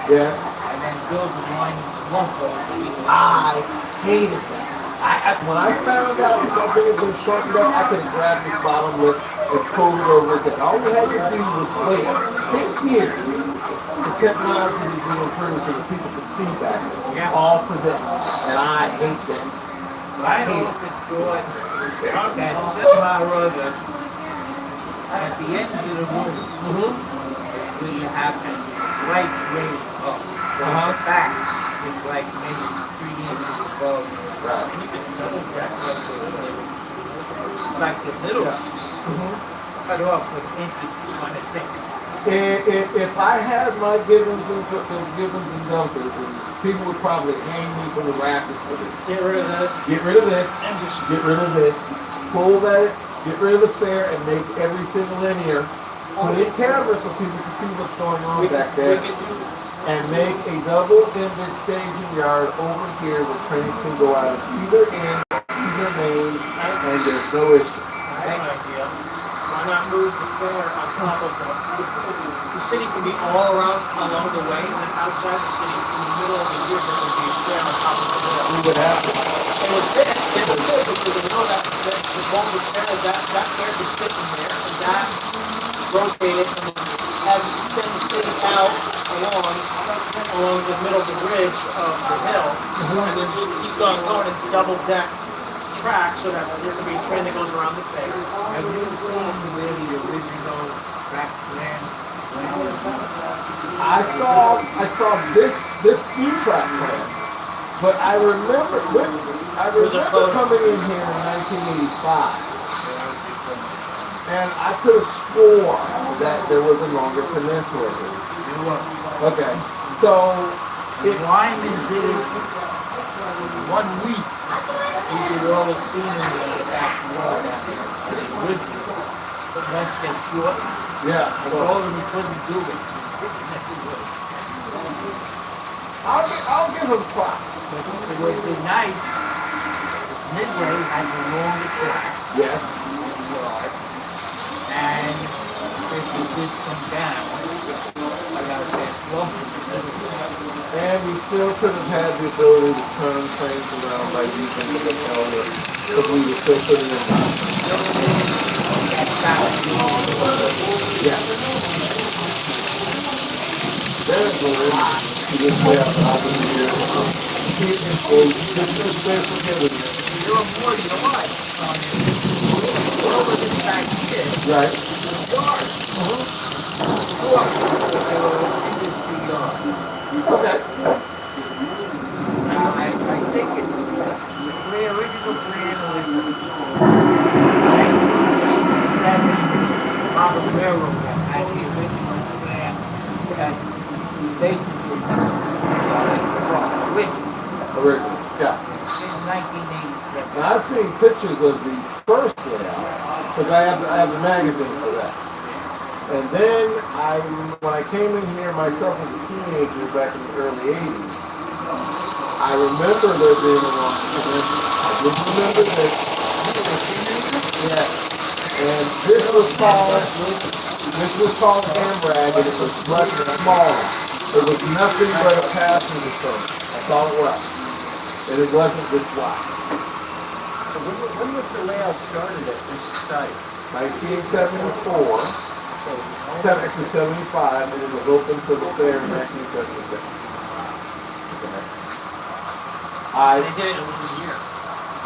Yes. And then build the line in slow boat. I hated that. When I found out that thing had been shortened up, I could have grabbed this bottom lip and pulled it over his head. All we had to do was wait 6 years for technology to be improved so that people could see back. Yeah. All for this. And I hate this. I don't know if it's good that PBMRR at the ends of the room where you have a slight grade up. The back is like maybe 3 inches above. Right. And you can double jack up to like the middle. Cut off with inches on the thing. If I had my Gibbons and Dunkers, and people would probably hang me from the rafters for this. Get rid of this. Get rid of this. And just get rid of this. Pull that. Get rid of the fair and make everything linear. Put in cameras so people can see what's going on back there. And make a double-ended staging yard over here where trains can go out of either end, either main, and there's no issue. That's an idea. Why not move the fair on top of the city can be all around along the way, and then outside the city, in the middle of the year, there would be a fair on top of the hill. We would have to. It would fit. It would fit because we know that the longest fair, that fair could fit in there, and that rotate it, and then have extend the city out along the middle of the bridge of the hill, and then just keep going and double deck track so that there can be a train that goes around the fair. Have you seen where the original track ran? I saw this new track plan, but I remember coming in here in 1985. And I could have swore that there was a longer peninsula here. Okay, so Lyman did it 1 week. He did all the scenery in the backyard after the original. But once they short, yeah, I told him he couldn't do it. I'll give him props. It would be nice. Midway had the longer track. Yes. And if we did come down, I got to say, well, and we still could have had the ability to turn trains around by using the elder, but we would still put it in time. Yeah. There's the limit. You just way up and over here. This is basically you're more than alive. Over this back here. right. Yard. Industry yard. Okay. Now, I think it's the original plan was 1987. Robert Railroad that had the original plan that basically this from Original. Yeah. in 1987. Now I've seen pictures of the first layout because I have the magazine for that. And then when I came in here myself as a teenager back in the early 80s, I remember there being a long peninsula. I just remember this. Yes. And this was called Ambrag, and it was much smaller. It was nothing but a passenger train. That's all it was. And it wasn't this wide. So when was the layout started at this site? 1974, actually 75, and it was open for the fair in 1976. They did it in 1 year.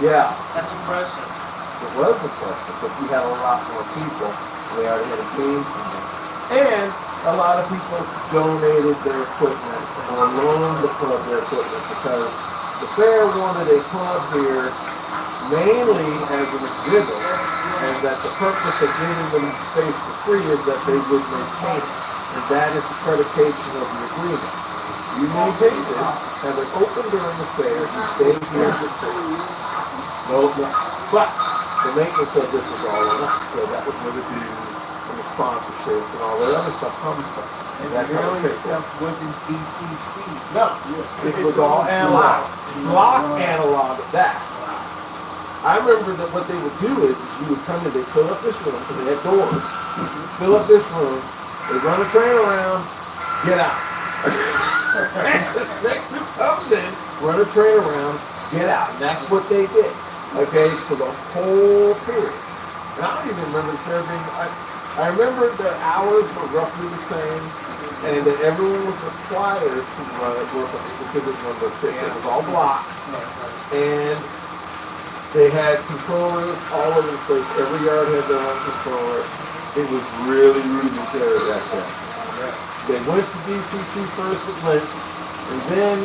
Yeah, That's impressive. it was impressive, but we had a lot more people. We already had a team from there. And a lot of people donated their equipment or loaned the club their equipment because the fair wanted a club here mainly as an exhibit, and that the purpose of giving them space for free is that they would maintain it. And that is the predication of the agreement. You maintain this, have it open during the fair, you stay here for free. No, but the maintenance of this is all on us, so that was where the dues and the sponsorships and all that other stuff comes from. And that's the how early it stuff wasn't BCC. No, it was all analog. Block analog at that. I remember that what they would do is you would come in, they'd fill up this room, because they had doors, fill up this room, they'd run a train around, get out. And the next group comes in, run a train around, get out. And that's what they did. Okay, for the whole period. And I don't even remember there being, I remember the hours were roughly the same, and that everyone was required to work a specific number of shifts. It was all blocked, and they had controllers all over the place. Every yard had their own controller. It was really rudimentary back then. They went to DCC first with links, and then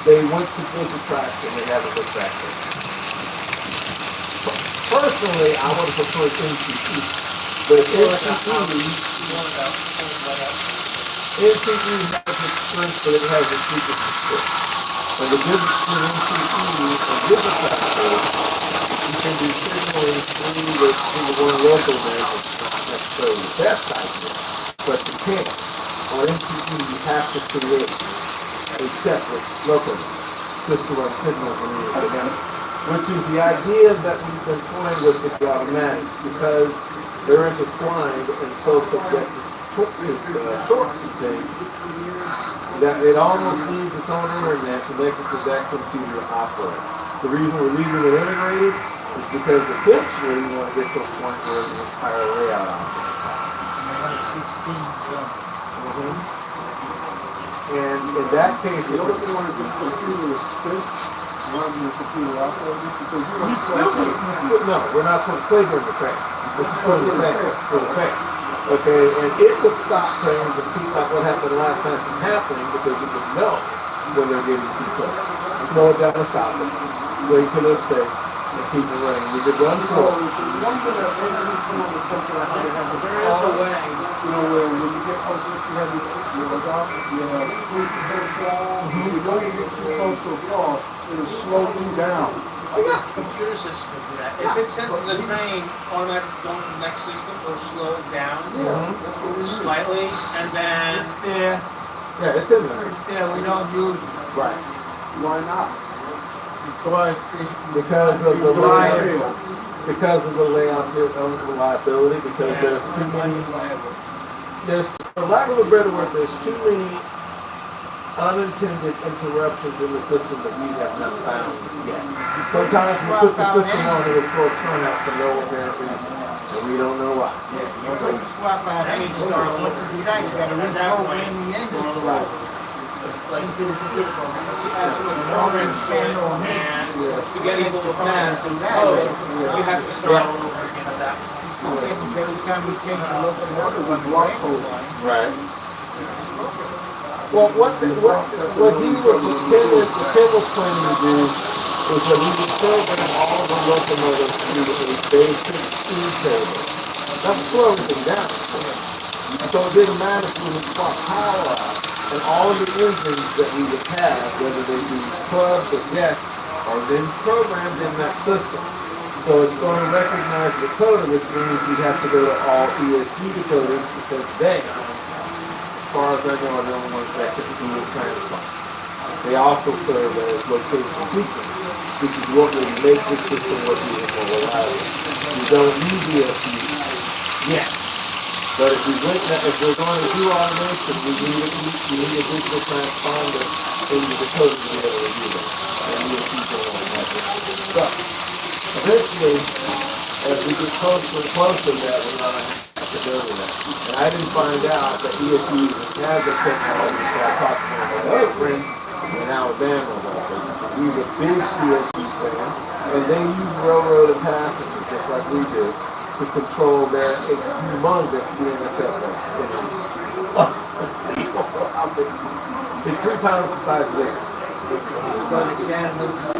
they went to traction. They haven't looked back there. Personally, I would have preferred NCE, but NCE has its strength, but it has its weaknesses. And the difference between NCE and different factors, you can do signaling through one local bank. It's not necessarily the best idea, but you can. On NCE, you have to create a separate local system of signals in the events, which is the idea that we've been toying with the automatics, because they're intertwined and so subject to shorts and things, that it almost needs its own internet connected to that computer to operate. The reason we're leaving it integrated is because eventually we want to get to a point where the entire layout operates. 16 And in that case, the only thing on this computer is fixed. Running the computer operating because you don't no, we're not supposed to play during the train. This is for the fan. Okay, and it would stop trains and keep like what happened last time from happening because it would know when they're getting too close. Slow it down or stop it. Wait till they're spaced and keep it running. We could run forward. Something that maybe we come up with something like how they have the There is a way. you know, where when you get close to you have your dog, your cruise control fall. If you don't get too close to a fall, it'll slow you down. Oh yeah, computer system will do that. If it senses a train automatically going to the next system, it'll slow it down slightly, and then There, Yeah, it's in there. it's there, we don't use it. Right. Why not? Because of the layout. Because of the layouts of reliability, because there's too many, for lack of a better word, there's too many unintended interruptions in the system that we have not found yet. Sometimes we put the system on and it'll throw turnout for no apparent reason, and we don't know why. You couldn't swap out That means engines. start What you do that, you gotta reprogram the engine. it's like you add too much program to it, and spaghetti full of mess and code, you have to start all over again at that point. Every time we change the locomotive, we block code line. Right. Well, what Ken was planning to do was that we would program all of the locomotives to a basic speed table. That would slow everything down. So it didn't matter if we would swap power out, and all of the engines that we would have, whether they be clubs or guests, are then programmed in that system. So it's going to recognize the decoder, which means we have to go to all ESG decoders because they, as far as I know, are the only ones that can do the transfer. They also serve as location features, which is what will make this system work even more reliable. We don't need ESG yet. But if we're going to do automation, we need a digital transponder in the decoder to be able to do that. And ESG don't want that. So, eventually, as we get closer and closer to that, we're going to have to go to that. And I didn't find out that ESG has the technology that I talked to my other friends in Alabama about this. He's a big ESG fan, and they use railroad and passengers just like we do to control their humongous BNSF engines. It's 3 times the size of this. Go to Chattanooga,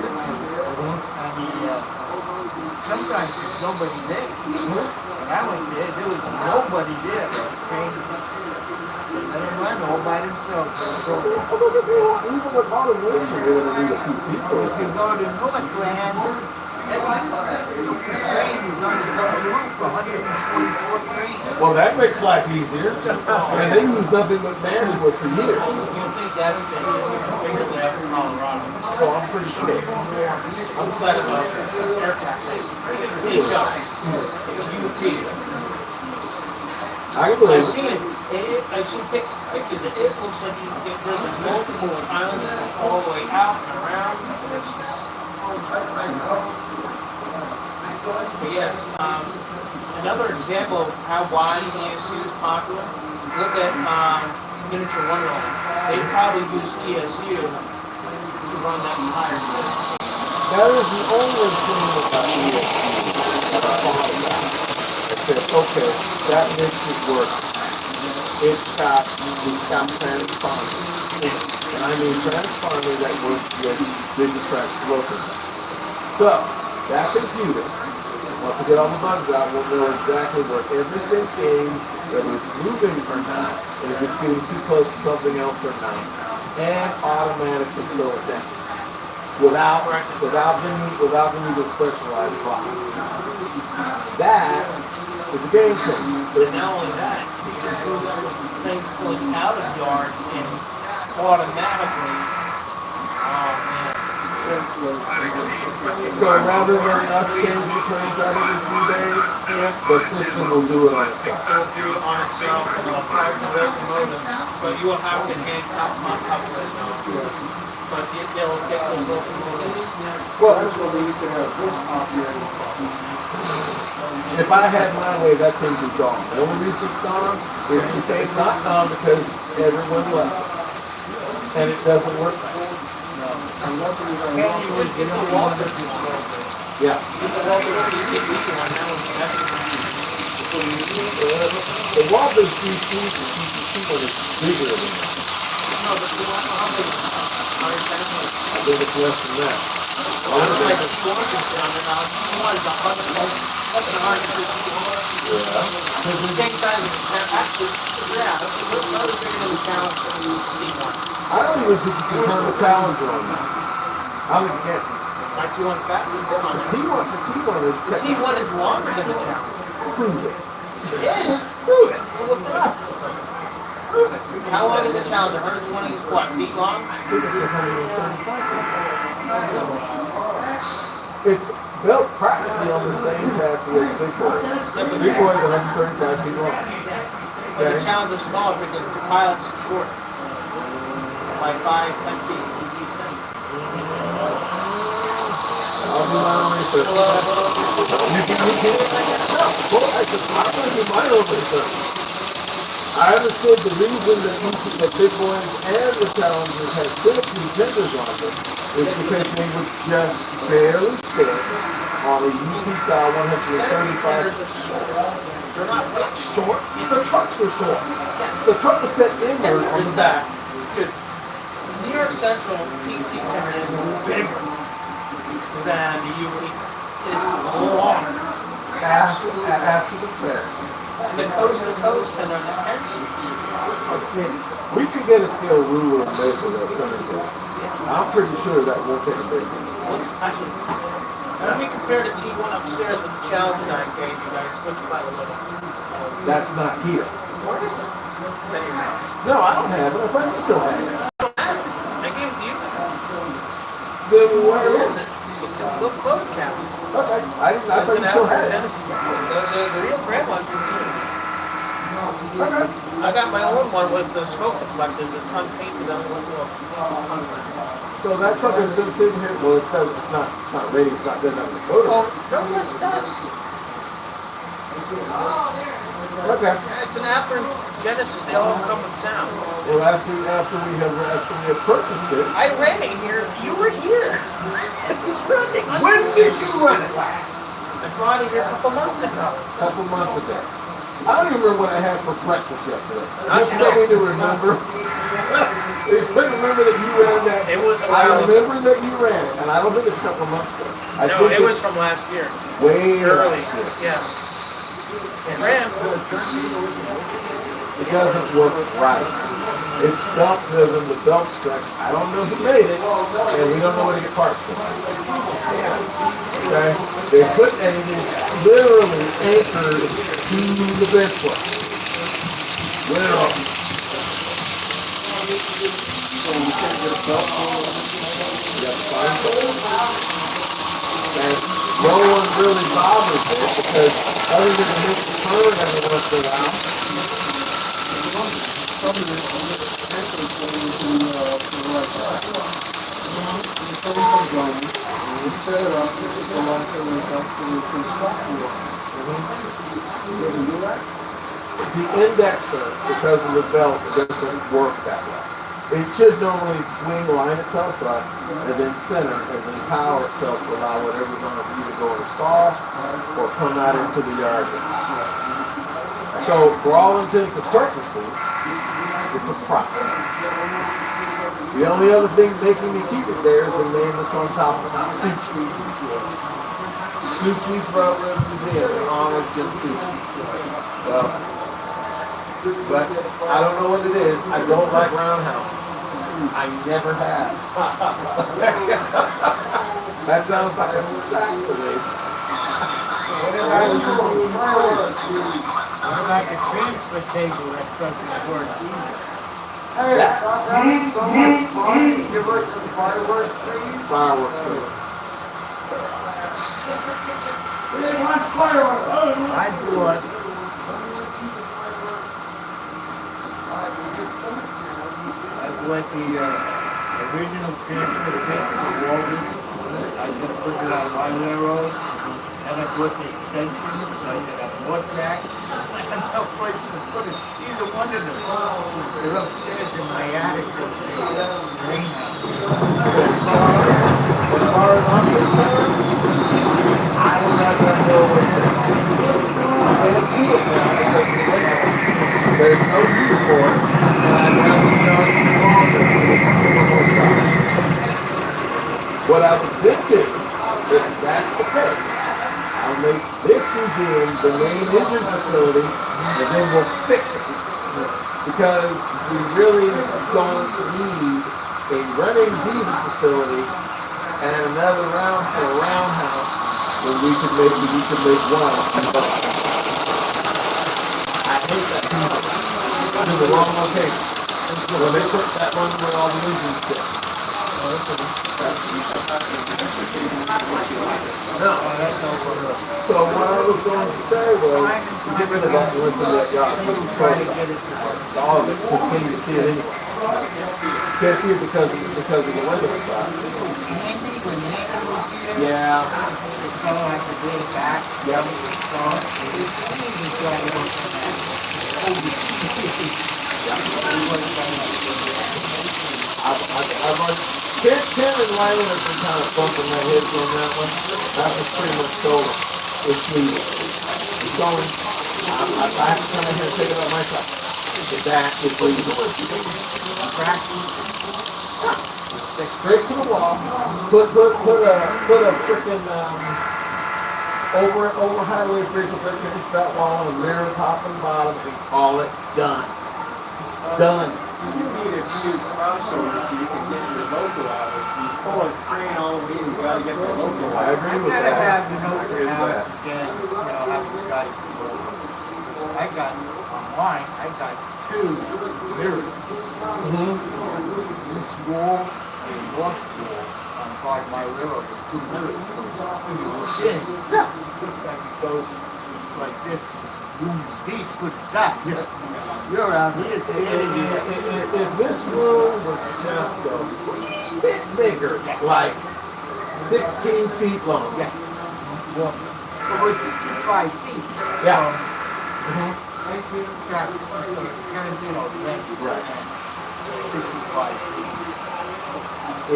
sometimes there's nobody there. When I went there was nobody there. Let them run all by themselves. Even with automation, you're going to need a few people. If you go to Northland, the train is on its own route, 124 trains. Well, that makes life easier. And they use nothing but manual for years. You think that's bigger than ever in Colorado? Oh, I'm pretty sure. Outside of aircraft, it's UP. I can believe I've it. seen it. I've seen pictures. It looks like there's a multiple islands all the way out and around. But yes, another example of how why ESC is popular. Look at Miniature Wonderland. They probably use ESU to run that entire system. That is the only thing about ESG that I thought about. I said, okay, that makes it work. It's got transponder. And I mean transponder that works with Digitrax local. So, that computer, once we get all the bugs out, we'll know exactly where everything is, whether it's moving or not, and if it's getting too close to something else or not, and automatically slow it down. Without the need of specialized blocks. That is a game changer. And not only that, you can do that with things pulling out of yards and automatically, So rather than us changing the trains out every few days, the system will do it on itself. it'll do it on itself, prior to locomotives, but you will have to hand couple it. But they'll take those locomotives. Well, That's what we used to have this operating. if I had my way, that thing would be gone. The only reason it's gone is because it's not gone because everyone left. And it doesn't work. And luckily, Can't you just get the water? Yeah. The Walker's DC, the CPC one is bigger than that. No, but you want how big? I think it's less than that. I don't like T1 is down there now. T1 is 100, less than 100. Yeah. It's the same size as actually, yeah, it's bigger than the challenge T1. I don't even think you can turn the Challenger on that. I don't think you can. My T1 fat is on The there. T1 is The T1 is longer than the challenge. prove it. It is. Prove it. Look it up. Prove it. How long is the challenge? 120 what, feet long? I think it's 135. It's built practically on the same chassis as Big Boy. Big Boy is 135 feet long. But the challenge is smaller because the pilot's short. Like 5-10 feet. I'll do my own research. You can. No, well, I'm going to do my own research. I understood the reason that Big Boys and the Challengers had 6 contenders on them is because they would just barely fit on a UP style 135. They're not Short. The trucks were short. The truck was set inward on the back. New York Central PT tender is bigger than the UP. It is longer. After the fair. The coast tender on the end seats. We could get a scale ruler and measure that center. I'm pretty sure that won't take a big one. Let's actually, let me compare the T1 upstairs with the challenge that I gave you guys. Which by the way? That's not here. Where is it? It's at your house. No, I don't have it. I thought you still had it. I gave it to you guys. Then where is it? It's in the book cabinet. Okay. I thought It's you an still Alfred had it. Genesis. The real grandma's was you. Okay. I got my own one with the smoke deflectors. It's unpainted on the window. It's painted. So that's something that's been sitting here. Well, it says it's not rated. It's not good enough for photo. Oh, no, yes, it does. Okay. It's an Alfred Genesis. They all come with sound. Well, after we have purchased it. I ran it here. You were here. It was running. When did you run it last? I brought it here a couple months ago. A couple months ago. I don't even remember what I had for breakfast yesterday. I Just know. for me to remember. It's good to remember that you ran that. It was a I while ago. remember that you ran it, and I don't think it's a couple months ago. I No, think it was it's from last year. way Early. last year. Yeah. It ran. It doesn't work right. It's belt driven, the belt stretch. I don't know who made it, and we don't know where to get parts from. Okay? They put, and it is literally anchored to the bench plate. Literally. So you can't get a belt on. You have to find something. And no one really bothers it because other than the turn every once in a while, some of this entrance to the right side. It's coming from Johnny. We set it up, the lights are lit up so we can stop it. You ever do that? The indexer, because of the belt, doesn't work that way. It should normally swing, line itself up, and then center, and then power itself to allow whatever's on it to either go in a stall or come out into the yard. So, for all intents and purposes, it's a prop. The only other thing making me keep it there is the name that's on top of it. Tucci's Railroad Museum in honor of Jim Tucci. But I don't know what it is. I don't like roundhouses. I never have. That sounds like a sack to me. What about the transfer table that doesn't work either? Hey, stop that. Someone's fine. Give us some fireworks, please. Fireworks, please. We want fireworks. I bought the original transfer kit for Walters. I just put it on my railroad, and I put the extension so I could have more tracks. I had no place to put it. Either one of them. They're upstairs in my attic with the greenhouse. As far as I'm concerned, I don't have that railroad ticket. I can't see it now because of the layout. There's no use for it, and I'd rather know it's longer so we can see one more stop. What I was thinking, if that's the case, I'll make this museum the main engine facility, and then we'll fix it. Because we really don't need a running diesel facility and another roundhouse when we could make one. I hate that people in the wrong location. When they put that one where all the engines sit. No. So what I was going to say was, get rid of that and look at that yard. All of it, because you can't even see it anyway. Can't see it because of the window side. Yeah. Yep. Ken and Rylan have been kind of bumping their heads on that one. That was pretty much stolen. It's needed. It's going. I have to come in here and take it out myself. That is legal. Straight to the wall. Put a freaking over highway bridge up against that wall and mirror top and bottom and call it done. Done. You need a few crossovers so you can get your logo out. If you pull a train all the way, you gotta get the logo out. I agree with gotta that. have the open house again, have the guys go over. I got, on mine, I got 2 mirrors. This wall and one wall on part of my railroad, there's 2 mirrors. So when you look in, it looks like it goes like this. Rooms deep, good stuff. You're out here, so If this room was just a bit bigger, like 16 feet long. yes. Well, it was 65 feet. Yeah. Right. 65 feet.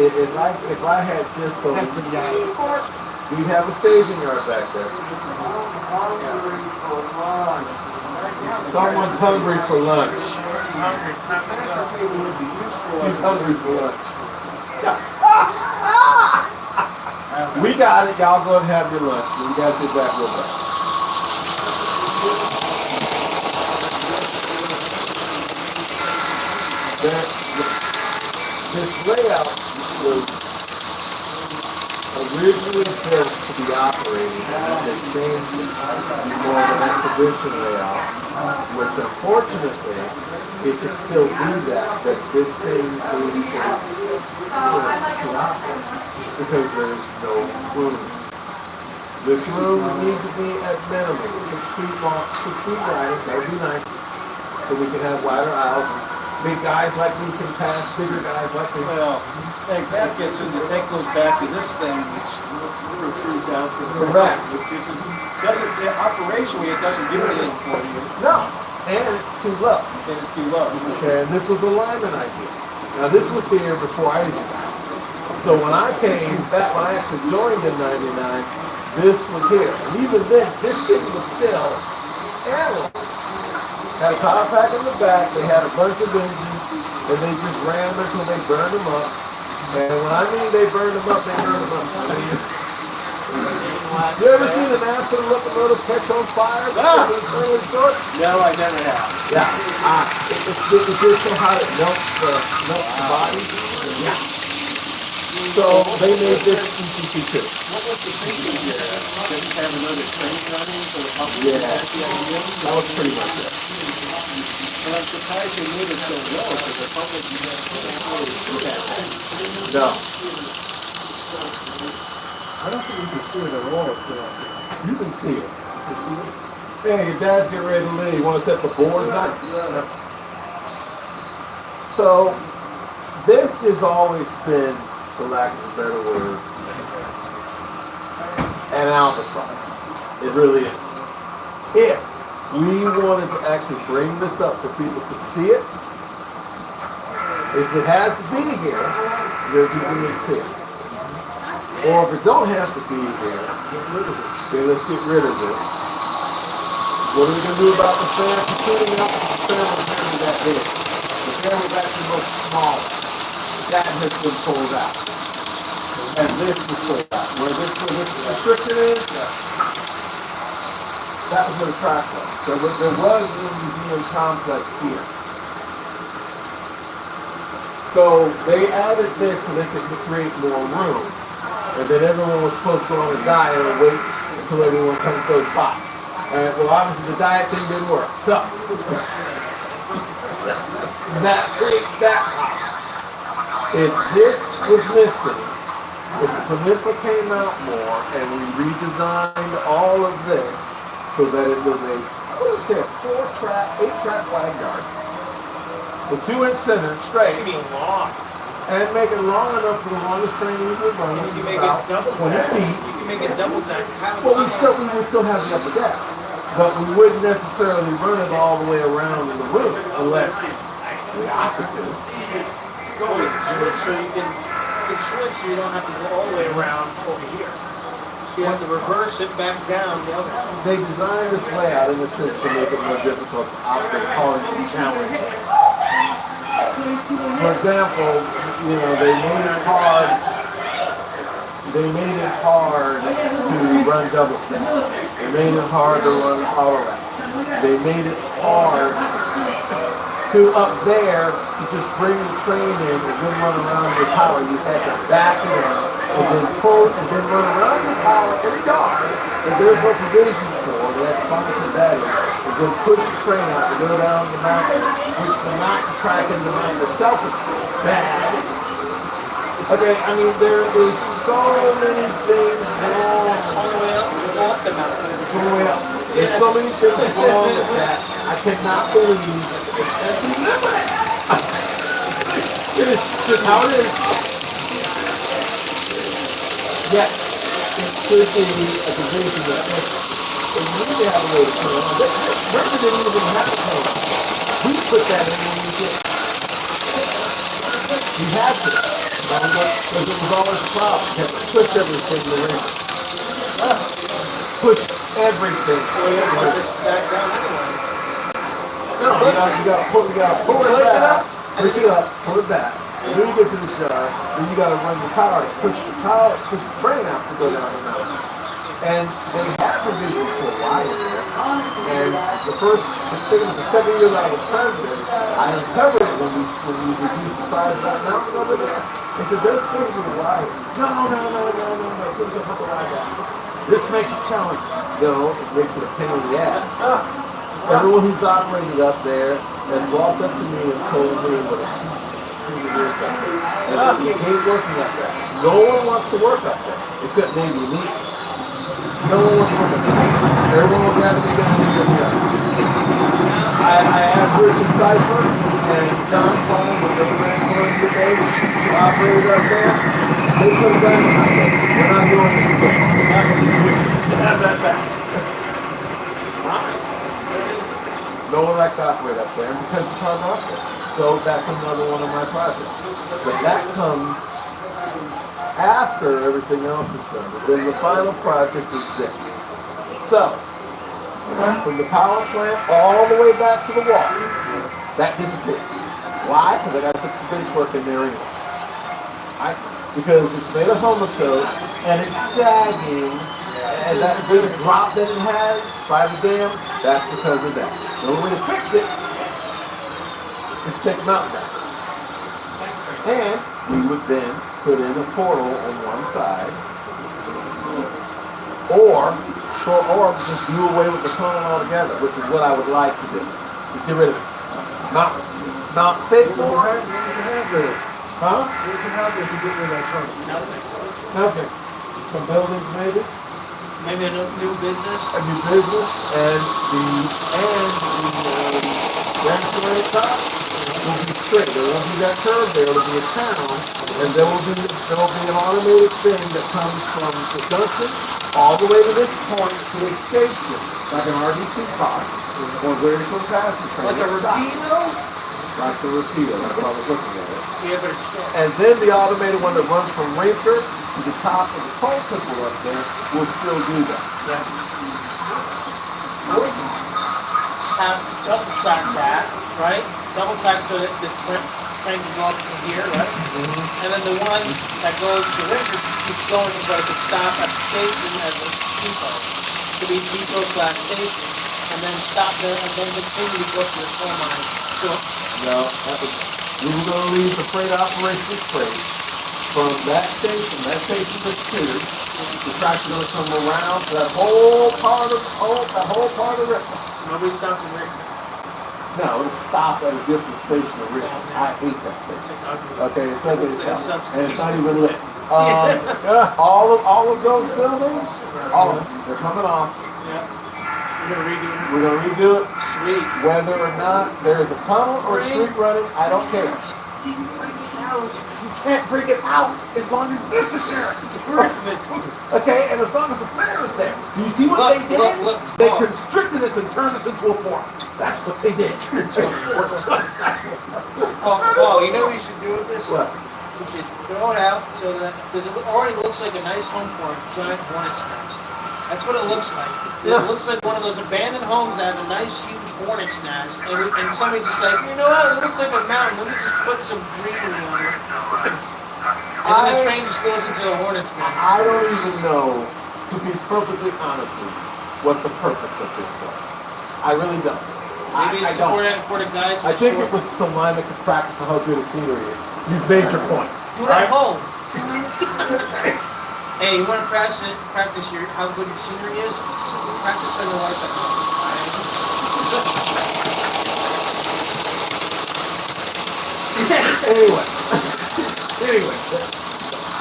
If I had just Except for the attic. we'd have a staging yard back there. Someone's hungry for lunch. He's hungry for lunch. We got it. Y'all go and have your lunch. You guys get back real quick. This layout was originally built to be operated, and they changed it to be more of an exhibition layout, which unfortunately, it can still do that, but this thing is to operate because there's no room. This room needs to be at minimum 6 feet long, 6 feet wide. That would be nice, so we can have wider aisles. mean, guys like me can pass, bigger guys like me. Well, that goes back to this thing which protrudes out to the Correct. which operationally it doesn't do anything for you, No, and it's too low. and it's too low. Okay, and this was a lineman idea. Now this was here before I did that. So when I came back, when I actually joined in '99, this was here. And even then, this thing was still airline. Had a power pack in the back, they had a bunch of engines, and they just ran them until they burned them up. And when I mean they burned them up, they burned them up. I mean, you ever seen an accident locomotive catch on fire? Ah! Early short? No, I never have. Yeah. It's just so hot it melts the body. Yeah. So they made this ECC2. What was the thinking here? Didn't have another train running for the public? Yeah. That's the idea? That was pretty much it. But I'm surprised they made it so low because the public can't really see that. No. I don't think you can see it at all if you're out there. You can see it. You can see it. Hey, your dad's getting ready to leave. You want to set the boards up? Yeah. So, this has always been, for lack of a better word, an albatross. It really is. If we wanted to actually bring this up so people could see it, if it has to be here, you're doing it too. Or if it don't have to be here, get rid of it. Okay, let's get rid of it. What are we going to do about the fan shooting out? The fan was never that big. The fan was actually much smaller. That has been pulled out. And this was pulled out. Where this restriction is, that was where the track was. There was a museum complex here. So they added this so they could create more room. And then everyone was supposed to go on a diet and wait until everyone goes by. And well, obviously the diet thing didn't work. So that creates that problem. If this was missing, if the peninsula came out more and we redesigned all of this so that it was I would say a 4-track, 8-track wide yard with 2-inch center straight. Maybe long. And make it long enough for the longest train we would run, You which can is make about it double 20 deck. feet. You can make it double deck. Well, we would still have the upper deck, but we wouldn't necessarily run it all the way around in the room unless we opted to. Go with switch so you can switch so you don't have to go all the way around over here. So you have to reverse it back down the other way. They designed this layout in a sense to make it more difficult to operate, calling it challenging. For example, they made it hard. They made it hard to run double set. They made it hard to run auto racks. They made it hard to up there to just bring the train in and then run around with power. You had to back it in and then pull it and then run around with power in the yard. And there's what the provisions for. They had to monitor that in. And then push the train out to go down the mountain, which the mountain track in the mountain itself is bad. Okay, I mean, there is so many things wrong. That's all the way up off the mountain. It's all the way up. There's so many things wrong with that. I cannot believe. It's just how it is. Yes, it should be a division of this. We need to have a way to put it on. This river didn't even have to pay. We put that in when we did. We had to. Because it was always a problem. We had to push everything in the river. Push everything. Well, you have to push it back down anyway. No, you gotta pull it back. Push it up, pull it back. And then you get to the shard, then you gotta run the power to push the train out to go down the mountain. And they had provisions for a while there. And the second year that I was president, I uncovered it when we reduced the size of that mountain over there. And said, there's supposed to be a wire. No, please don't put the wire down. This makes it challenging. No, it makes it a pain in the ass. Everyone who's operated up there has walked up to me and told me what a piece of is up there. And they hate working up there. No one wants to work up there, except maybe me. No one wants to work up there. Everyone would rather be down here than me. I asked Rich and Cypher, and John Paul, when they ran for the baby, operated up there, they put a gun in my head. We're not doing this again. Have that back. No one likes to operate up there because it's hard to operate. So that's another one of my projects. But that comes after everything else is done. And then the final project is this. So, from the power plant all the way back to the wall, that disappeared. Why? Because I got to fix the bench work in there anyway. Because it's made of homicide and it's sagging, and that big drop that it has by the dam, that's because of that. The only way to fix it is take them out now. And we would then put in a portal on one side, or just do away with the tunnel altogether, which is what I would like to do. Just get rid of it. Not fake more. What can happen? Huh? What can happen if you get rid of that tunnel? Nothing. Some buildings maybe. Maybe a new business. A new business and the Grand top will be straight. There won't be that curve there. It'll be a channel, and there will be an automated thing that comes from the junction all the way to this point to a station, like an RDC car or very slow passenger train. Like a Rapido? Like the Rapido. That's what I was looking at. Yeah, but it's short. And then the automated one that runs from Rinker to the top of the pole temple up there will still do that. Yeah. Have double track that, right? Double track so that this train can go up from here, right? And then the one that goes to Rinker just keeps going, but it could stop at the station as a depot. To be depot/station. And then stop there and then continue to go to the coal mine. So, No, we were going to leave the freight operation straight from that station disappears. The tracks are going to come around to that whole part of the river. so nobody stops in Rinker. No, it'll stop at a different station of river. I hate that station. It's ugly. Okay, it's ugly as It's hell, like a and it's not even lit. All of those buildings, all of them, they're coming off. Yeah. We're gonna redo it. We're going to redo it. Sweet. Whether or not there is a tunnel or a street running, I don't care. You can't bring it out as long as this is there. Okay, and as long as the fair is there. Do you see what they did? Look, They constricted us and turned us into a fort. That's what they did. Oh, you know what you should do with this? What? You should throw it out so that because it already looks like a nice home for a giant hornet's nest. That's what it looks like. It looks like one of those abandoned homes that have a nice huge hornet's nest, and somebody just like, you know what? It looks like a mountain. Let me just put some greenery on it. And then the train just goes into the hornet's nest. I don't even know, to be perfectly honest with you, what the purpose of this was. I really don't. Maybe it's for the guys. I think it was some lineman to practice on how good a scenery is. You've made your point. Do it at home. Hey, you want to practice your how good your scenery is? Practice on your wife at home. Anyway,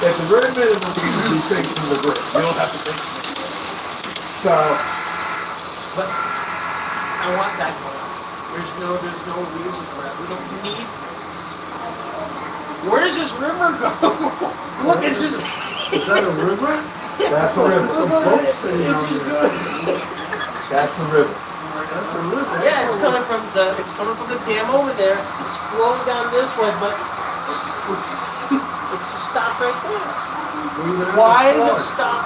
at the very minimum, you need to be fixing the brick. You don't have to fix it. So, But I want that going. There's no reason for that. We don't need this. Where does this river go? Look, it's just. Is that a river? that's a river. Some boats sitting out there. That's a river. That's a river. Yeah, it's coming from the dam over there. It's flowing down this way, but it just stops right there. Why does it stop?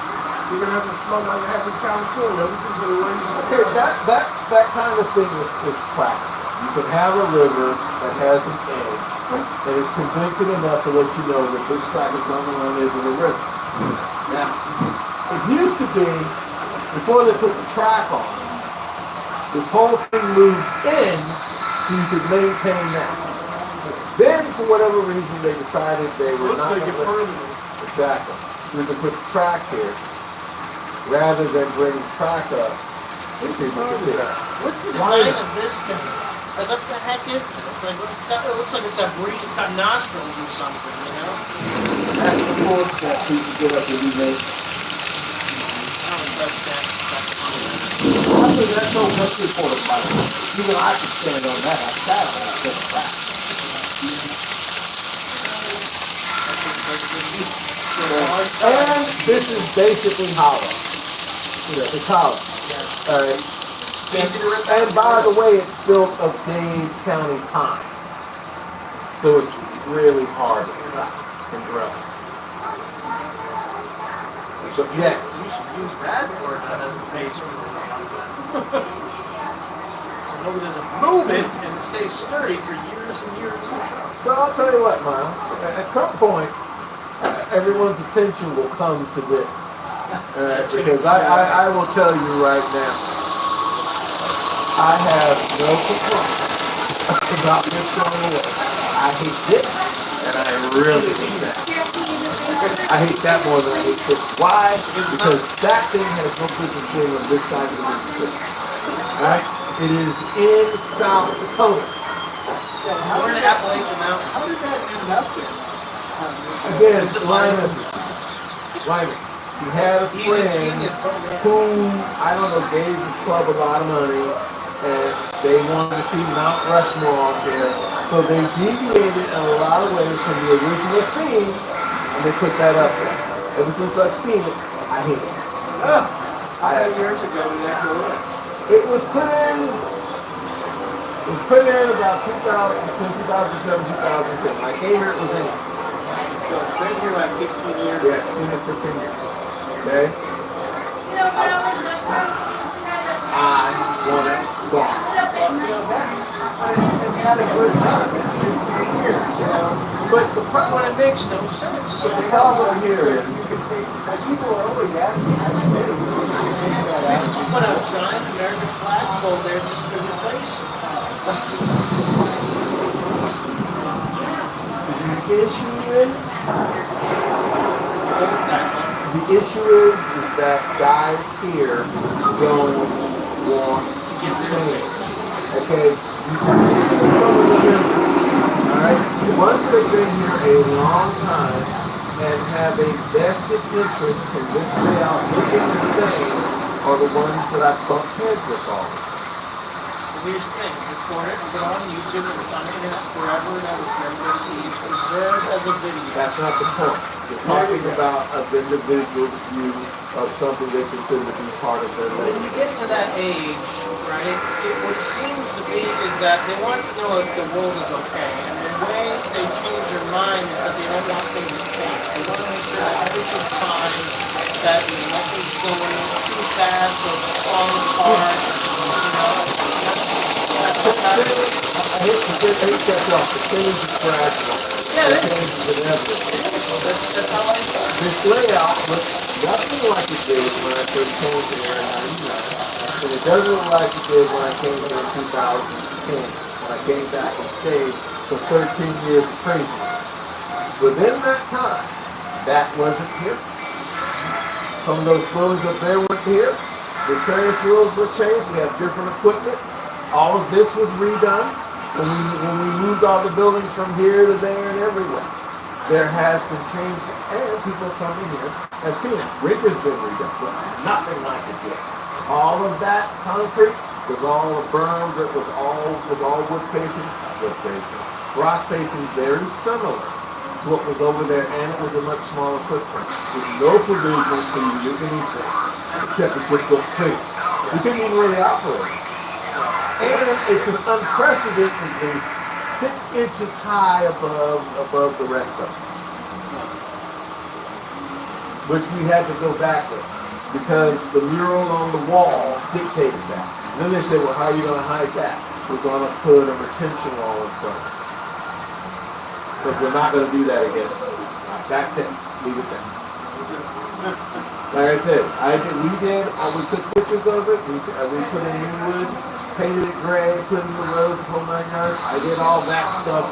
You're gonna have to flood like you have in California. Everything's gonna raise. Okay, that kind of thing is practical. You can have a river that has an edge, and it's convincing enough to let you know that this track is going on the edge of the river. Now, it used to be, before they put the track on, this whole thing moved in so you could maintain that. Then, for whatever reason, they decided they were not going to permanent. Exactly. We could put the track here, rather than bring the track up. What's the design of this thing? Like, what the heck is this? Like, it looks like it's got nostrils or something, you know? That's the force that you can get up and be made. I don't trust that. That's so much important, by the way. Even I can stand on that. I sat on that track. And this is basically hollow. It's hollow. Alright. Easy to rip out. And by the way, it's built of Dade County pine. So it's really hard to cut and drill. But yes. You should use that for as a base for the ramp. So nobody doesn't move it and it stays sturdy for years and years. So I'll tell you what, Miles. At some point, everyone's attention will come to this. Because I will tell you right now, I have no complaint about this going away. I hate this, and I really hate that. I hate that more than I hate this. Why? Because that thing has no business being on this side of the Mississippi. Alright? It is in South Dakota. We're in the Appalachian Mountains. How did that end up there? Again, Lyman. He had a friend who, I don't know, gave this club a lot of money, and they wanted to see Mount Rushmore on there. So they deviated in a lot of ways from the original theme, and they put that up there. Ever since I've seen it, I hate it. How many years ago did that go in? It was put in about 2007, 2010. When I came here, it was in. So it's been here like 15 years. Yes, been here for 10 years. Okay? I want it gone. It's had a good time. It's 15 years. Yes. But the But problem, it makes no sense. the problem here is, You can take, like people are always asking, I admit it, you can take that We out. could just put a giant American flag pole there just to replace it. the issue is, that guys here don't want to get changed. Okay? You can see it in some of the members. Alright? Once they've been here a long time and have a vested interest in this layout looking the same are the ones that I've bumped heads with all. Here's the thing, record it, put it on YouTube, and it's on the internet forever and ever for everybody to see. It's preserved as a video. That's not the point. You're talking about an individual view of something they consider to be part of their When you legacy. get to that age, right, what it seems to be is that they want to know if the world is okay. And the way they change their mind is that they don't want things to change. They want to make sure that everything's fine, that nothing's going too fast or falling apart, you know. That's what's happening. I hate to cut you off. The change is gradual. Yeah, The it is. change is inevitable. That's how I feel. This layout looks nothing like it did when I first came here in '99. And it doesn't look like it did when I came here in 2010. When I came back and stayed for 13 years of craziness. Within that time, that wasn't here. Some of those buildings up there weren't here. The clearance rules were changed. We have different equipment. All of this was redone when we moved all the buildings from here to there and everywhere. There has been change, and people coming here have seen it. Ridge has been redone. Looks nothing like it did. All of that concrete was all bermed. It was all wood facing, rock facing, very similar to what was over there, and it was a much smaller footprint with no provisions for you to do anything except it just looked pretty. You couldn't even really operate. And it's an unprecedentedly 6 inches high above the rest of it. Which we had to go back with because the mural on the wall dictated that. And then they said, well, how are you going to hide that? We're going to put a retention wall in front. Because we're not going to do that again. That's it. Leave it there. Like I said, we took pictures of it. We put in new wood. Painted it gray, put in the roads, whole 9 yards. I did all that stuff.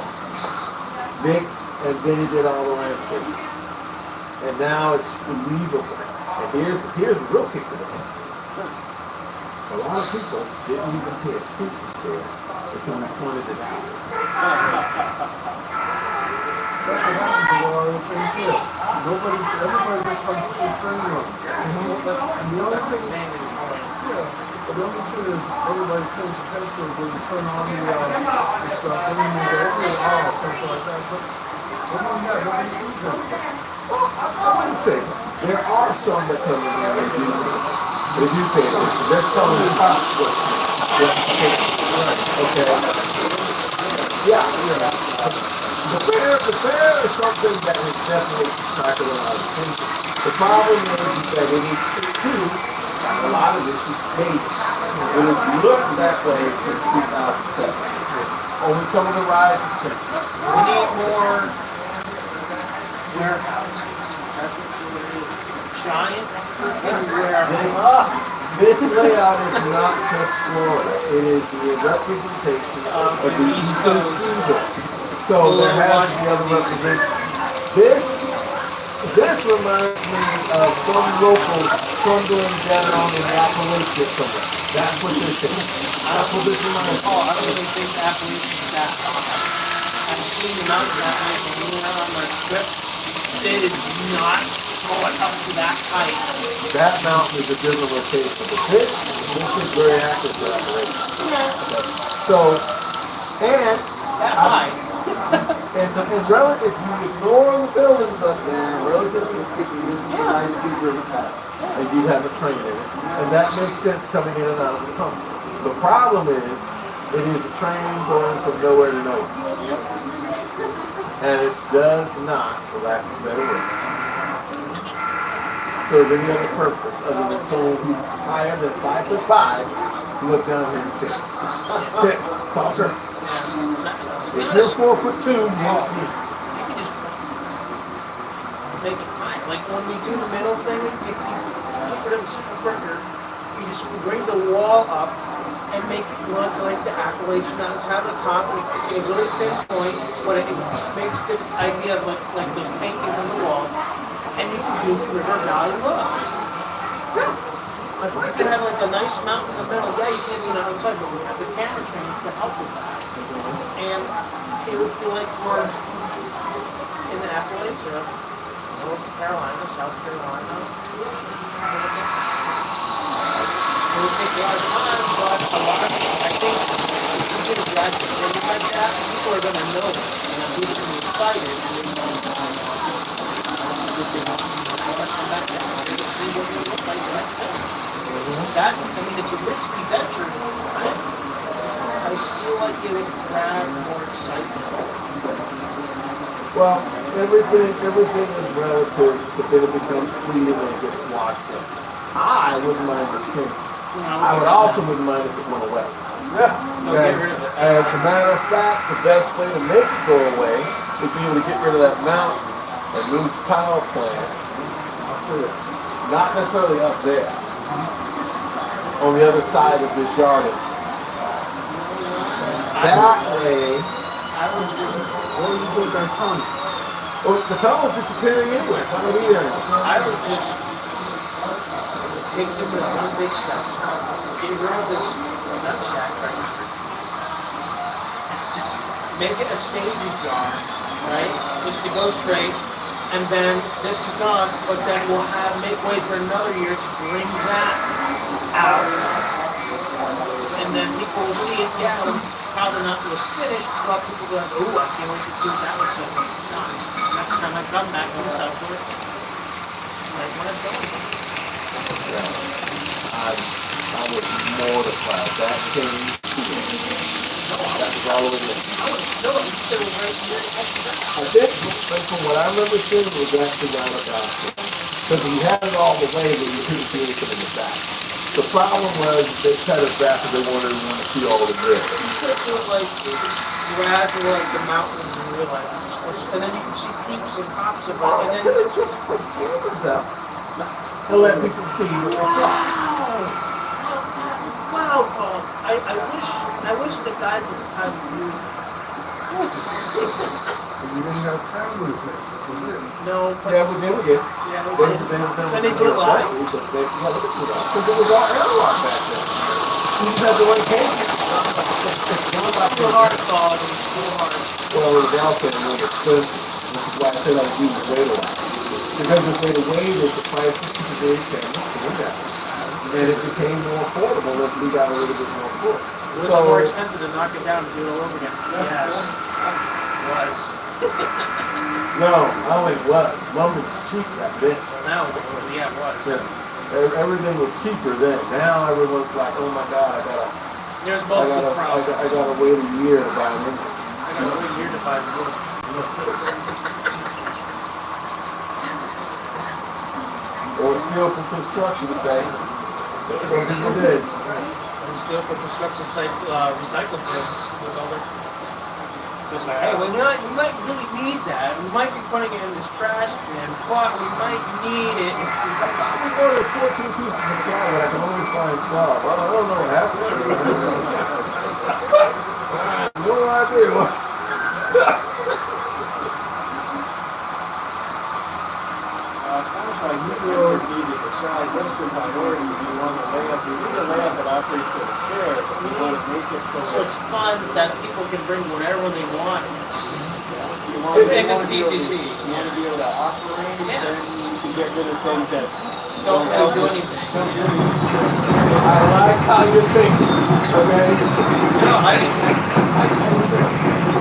Nick and Vinny did all the landscaping. And now it's believable. And here's the real kick to the head. A lot of people didn't even pay attention to it until we pointed it out. That's what happens to a lot of things here. Everybody just comes to the training room. And the only thing, but the only thing is everybody pays attention when you turn on the stuff, and then you go, oh, something like that. But Well, I wouldn't say that. There are some that come in there and do pay attention. They're telling the cops what to take. Okay. Yeah, the fair is something that is definitely attracted a lot of attention. The problem is that it is too, a lot of this is paid. It has looked that way since 2007. Only some of the rides have changed. We need more warehouses. That's what it is. Giant freaking warehouse. This layout is not just Florida. It is the representation of the Eastern Seaboard. So there has to be other representation. This reminds me of some local trundling down in Appalachia somewhere. That's what this is. That's what this reminds me. Oh, I don't really think Appalachia is that high. I've seen the mountain Appalachia when we went on my trip. It is not going up to that height. That mountain is a different location. But this is very accurate for Appalachia. Okay. So, and That high. And relative, if you ignore the buildings up there, relatively speaking, this is a nice deep river path. And you have a train in it. And that makes sense coming in and out of the tunnel. The problem is, it is a train going from nowhere to nowhere. And it does not, for lack of a better word, serve any other purpose other than someone who's higher than 5'5" to look down here and see. Okay, talk, sir. If you're 4'2", you can't see. You can just make it high. Like when we do the middle thing, if you get rid of the further, you just bring the wall up and make it look like the Appalachian Mountains have a top. And you can see a really thin point, but it makes the idea of like those paintings on the wall. And you can do River Valley look. Like you can have like a nice mountain in the middle. Yeah, you can't see it outside, but we have the camera trains to help with that. And it would feel like we're in the Appalachia, North Carolina, South Carolina. It would take a lot of time, but a lot of I think if you get a drive to things like that, people are going to know it. And people are going to be excited. And they're going to come back down here to see what they look like the next day. I mean, it's a risky venture. I feel like it would grab more excitement. Well, everything is relative, but then it becomes fleeting and it gets washed up. I wouldn't mind it changing. I would also wouldn't mind if it went away. No, get rid of it. As a matter of fact, the best way to make it go away would be to get rid of that mountain and move the power plant. Not necessarily up there. On the other side of this yard. That way, I would just, What do you do with that tunnel? well, the tunnel's disappearing anyway. It's not going to be there anymore. I would just take this as one big section. Get rid of this nut shack right here. Just make it a staging yard, right? Just to go straight. And then this is gone, but then we'll make way for another year to bring that out. And then people will see it, yeah, probably not really finished, but people go, oh, I can't wait to see what that looks like when it's done. Next time I come back to the South Shore, like when it's done. I was mortified. That came to me. That was all of it. I would fill it instead of right here next to that. I did, but from what I remember seeing, it was actually down the back. Because we had it all the way, but you couldn't see anything in the back. The problem was they cut it back because they wanted everyone to see all the good. You could do it like it was gradual, like the mountains in real life. And then you can see peaks and tops of it. Oh, And then could have just put cameras out and let people see what they saw. wow, Paul. I wish the guys at the time knew. You didn't have cameras then, was it? No, but Yeah, we did. yeah, Then they do it live. Because it was all analog back then. You just had the one camera. It's too hard, Paul. It's too hard. Well, it was also more expensive, which is why I said I would use the wait a lot. Because if they waited, the price of the day camera came down. And it became more affordable as we got a little bit more affordable. It was more expensive to knock it down and do it all over again. Yes. It was. No, I only was. Lumber was cheap back then. Now, yeah, what? Yeah. Everything was cheaper then. Now everyone's like, oh my god, There's I multiple gotta, problems. I gotta wait a year to buy them. I gotta wait a year to buy the wood. Or steal from construction sites. Some people did. And still for construction sites, recycle bins with all their. Just like, hey, we might really need that. We might be putting it in this trash bin, but we might need it. We ordered 14 pieces of plywood. I can only find 12. Well, I don't know what happened. No idea. Sounds like you really need to decide what's the priority. Do you want to lay up? You need to lay up that operates for the fair, but you want to make it So it's fun that people can bring whatever they want. You want If to it's be able to- DCC. You want to be able to operate, Yeah. then you can get rid of things that Don't really do anything. don't do anything. I like how you're thinking. Okay? No,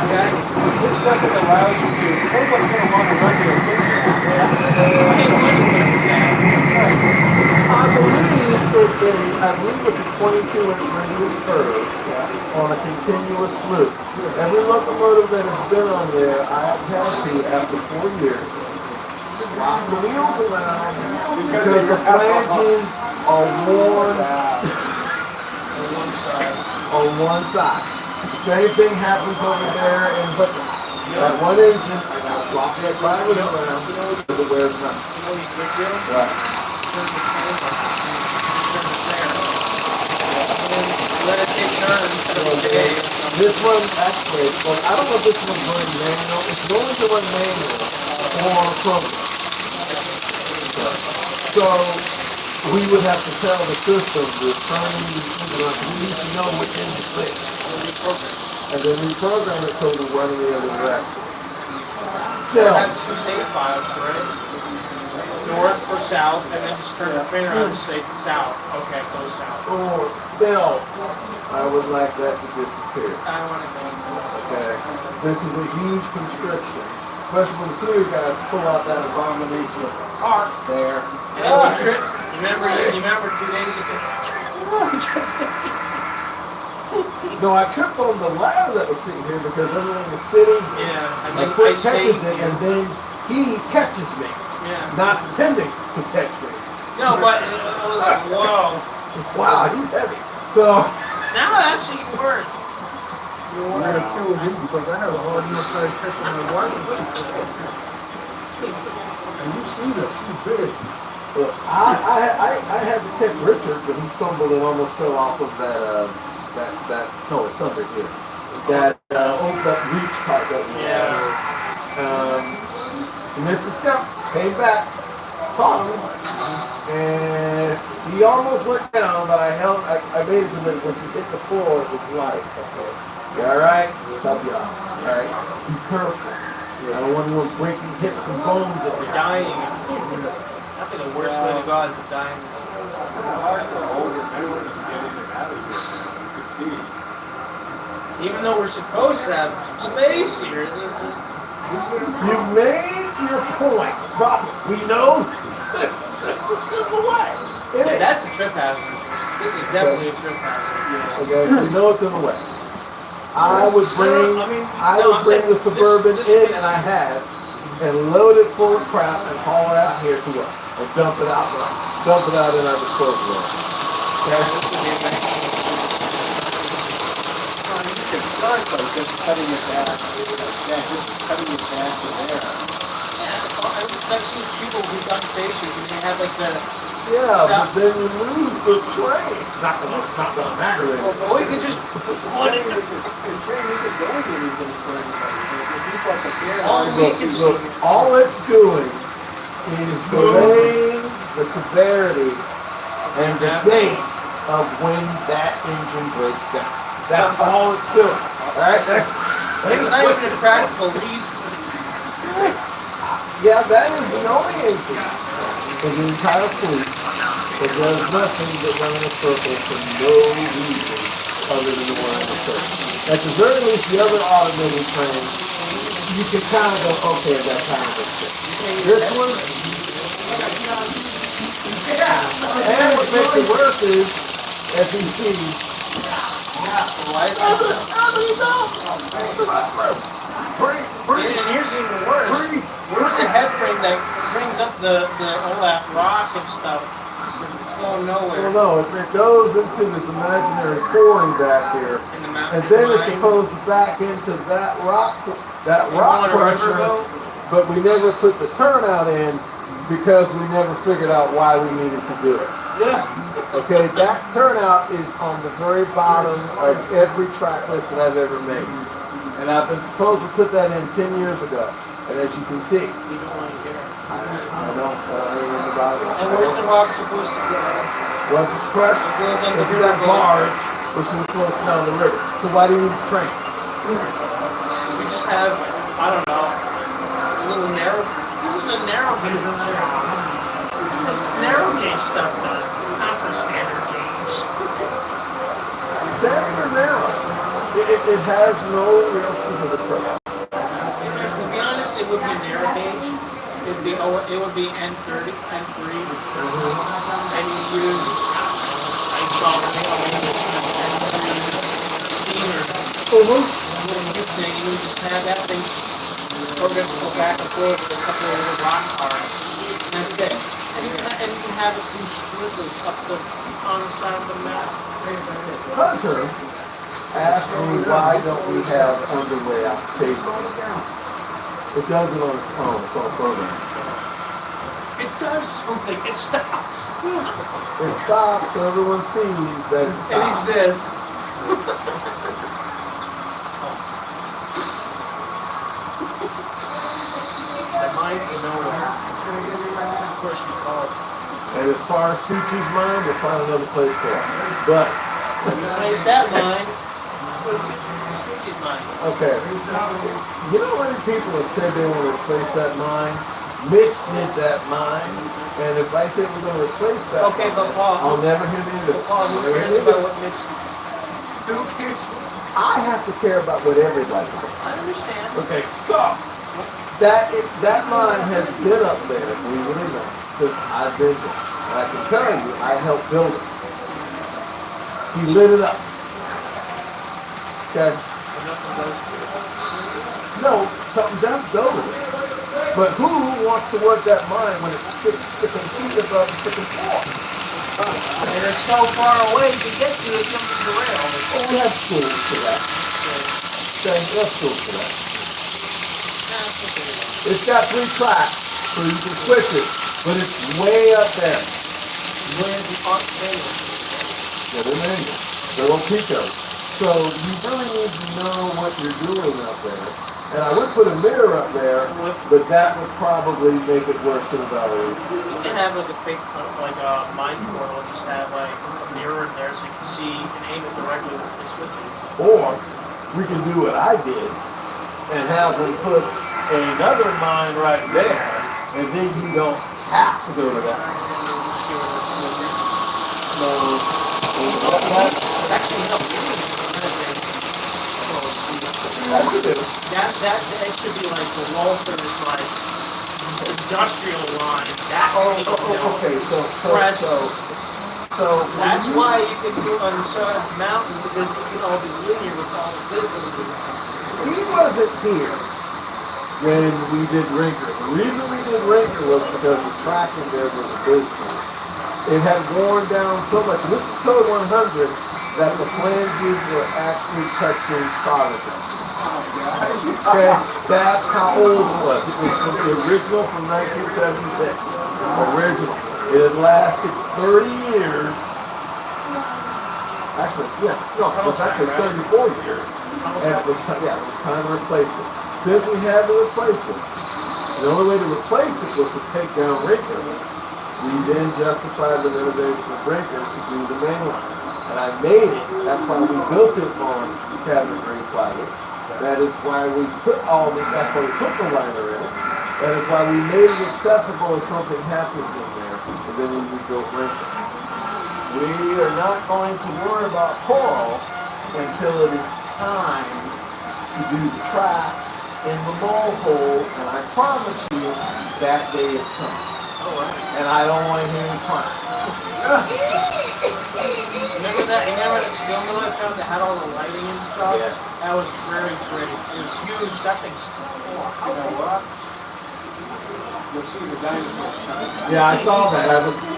Exactly. This doesn't allow you to. Nobody's going to want to run your picture out there. I believe it's a 22-inch radius curve on a continuous loop. Every locomotive that has been on there, I have had to, after 4 years, swap the wheels around because the flanges are worn on one side. The same thing happens over there in Hooker. That one engine, I gotta swap that plywood around because it wears nothing. You know what you could do? Right. Turn the timer. Turn the fair. And let it take turns for the day. This one, actually, well, I don't know if this one's running manual. It's going to run manual or program. So we would have to tell the system, the turning, we need to know which end to click. And then we program it so to run in the other direction. You So, have two save files for it. North or south, and then just turn the train around and say south. Okay, go south. or still, I would like that to disappear. I don't want to go. Okay, this is a huge constriction, especially when the sewer guys pull out that abomination of arc there. And then you trip. You remember 2 days ago? No, I tripped on the ladder that was sitting here because everyone was sitting. Yeah, and My then foot I catches saved it, you. and then he catches me, Yeah. not intending to catch me. No, but it was like, whoa. Wow, he's heavy. So, Now it actually worked. You want to kill me because I have a hard enough time catching my wife. And you see this, he's big. look, I had to catch Richard, but he stumbled and almost fell off of that, no, it's under here. That reach part that we had. He missed the step, came back, caught him, and he almost went down, but I made it so that when he hit the floor, it was light. Okay. You alright? Help you out. Alright? Be careful. I don't want anyone breaking hips and bones if You're you're dying. That'd be the worst way to go is to die in this. Even though we're supposed to have some space here, this is. You made your point. We know this is the way. It Yeah, is. that's a trip hazard. This is definitely a trip hazard. Okay, we know it's in the way. I would bring, I mean, I no, would I'm bring saying the Suburban this in, is- and I have, and load it full of crap and haul it out here to us, and dump it out in our disposal area. Okay? You can start by just cutting it back. Yeah, just cutting it back to there. I've seen people who've done facials and they have like the. Yeah, but then you lose the train. Not gonna matter anymore. Or you could just put it. The train isn't going anything for anybody. If you put the fair All on, we can see. Look, all it's doing is delaying the severity and the date of when that engine breaks down. That's all it's doing. Alright? It's not even a practical reason. Yeah, that is the only engine in the entire fleet that does nothing but run in a circle for no reason other than to run in a circle. At the very least, the other automated trains you can kind of go, okay, that kind of makes sense. This one, and what makes it worse is, as you see, And here's even worse. Where's the head frame that brings up the Olaf rock and stuff? It's going nowhere. well, no, it goes into this imaginary pouring back here, In the mountain. and then it's supposed to back into that rock pressure, but we never put the turnout in because we never figured out why we needed to do it. Yeah. Okay, that turnout is on the very bottom of every track list that I've ever made. And I've been supposed to put that in 10 years ago. And as you can see, You don't want to get it. I don't know about it. And where's the rock supposed to go? Once it's crushed, It goes on the it's river that boat. barge which is floats down the river. So why do you need a train? We just have, I don't know, a little narrow. This is a narrow gauge. This is narrow gauge stuff done. It's not for standard gauge. Standard or narrow? It has no real specific purpose. To be honest, it would be narrow gauge. It would be N30, N3, and you use steamer. Thing, you just have that thing program to go back and forth with a couple of little rock cars. And that's it. And you can have it do squiggles up on the side of the map. Hunter asked me why don't we have underway application. It does it on its own. It's on program. It does something. It stops. It stops so everyone sees that it It stops. exists. The mind's a nowhere. That's what she called it. And as far as Peachy's mind, we'll find another place for it. But, Place that mine. Scoochie's mine. okay. You know how many people have said they want to replace that mine? Mitch did that mine. And if I say we're going to replace that Okay, mine, but Paul, I'll never hear the end of it. Paul, who Never cares hear the about end of what Mitch? Who cares? it. I have to care about what everybody thinks. I understand. Okay, so that mine has been up there, believe it or not, since I've been there. And I can tell you, I helped build it. He lit it up. Okay. Nothing goes to it. No, something does go with it. But who wants to work that mine when it's 6 freaking feet above the freaking floor? And it's so far away to get to it, something's around. Oh, we have schools for that. Okay, we have schools for that. It's got 3 tracks, so you can switch it, but it's way up there. Where's the art table? Yeah, they're manual. They're on Pico. So you really need to know what you're doing up there. And I would put a mirror up there, but that would probably make it worse than a battery. You can have like a fake, like a mind portal, and just have like a mirror in there so you can see and aim it directly with the switches. Or we can do what I did and have them put another mine right there, and then you don't have to go to that. So, Actually, no. That should be like the Walther's like industrial line. That's okay. Press. So That's why you can do on the side of the mountain because you can all be linear with all the businesses. he wasn't here when we did Rinker. The reason we did Rinker was because the track in there was a business. It had worn down so much. This is code 100 that the flanges were actually touching solidly. Okay, that's how old it was. It was from the original from 1976. Original. It had lasted 30 years. Actually, yeah, no, it was actually 34 years. And it was time to replace it. Since we had to replace it, the only way to replace it was to take down Rinker. We then justified the renovation of Rinker to do the main line. And I made it. That's why we built it on cabinet green plywood. That is why we put that's why we put the liner in it. That is why we made it accessible if something happens in there. And then we built Rinker. We are not going to worry about coral until it is time to do the track in the mole hole, and I promise you that day is coming. And I don't want to hear you crying. Remember that? Remember that steel mill I found that had all the lighting and stuff? Yes. That was very pretty. It was huge. That thing's cool. You know what? You'll see the dinosaurs coming. Yeah, I saw that.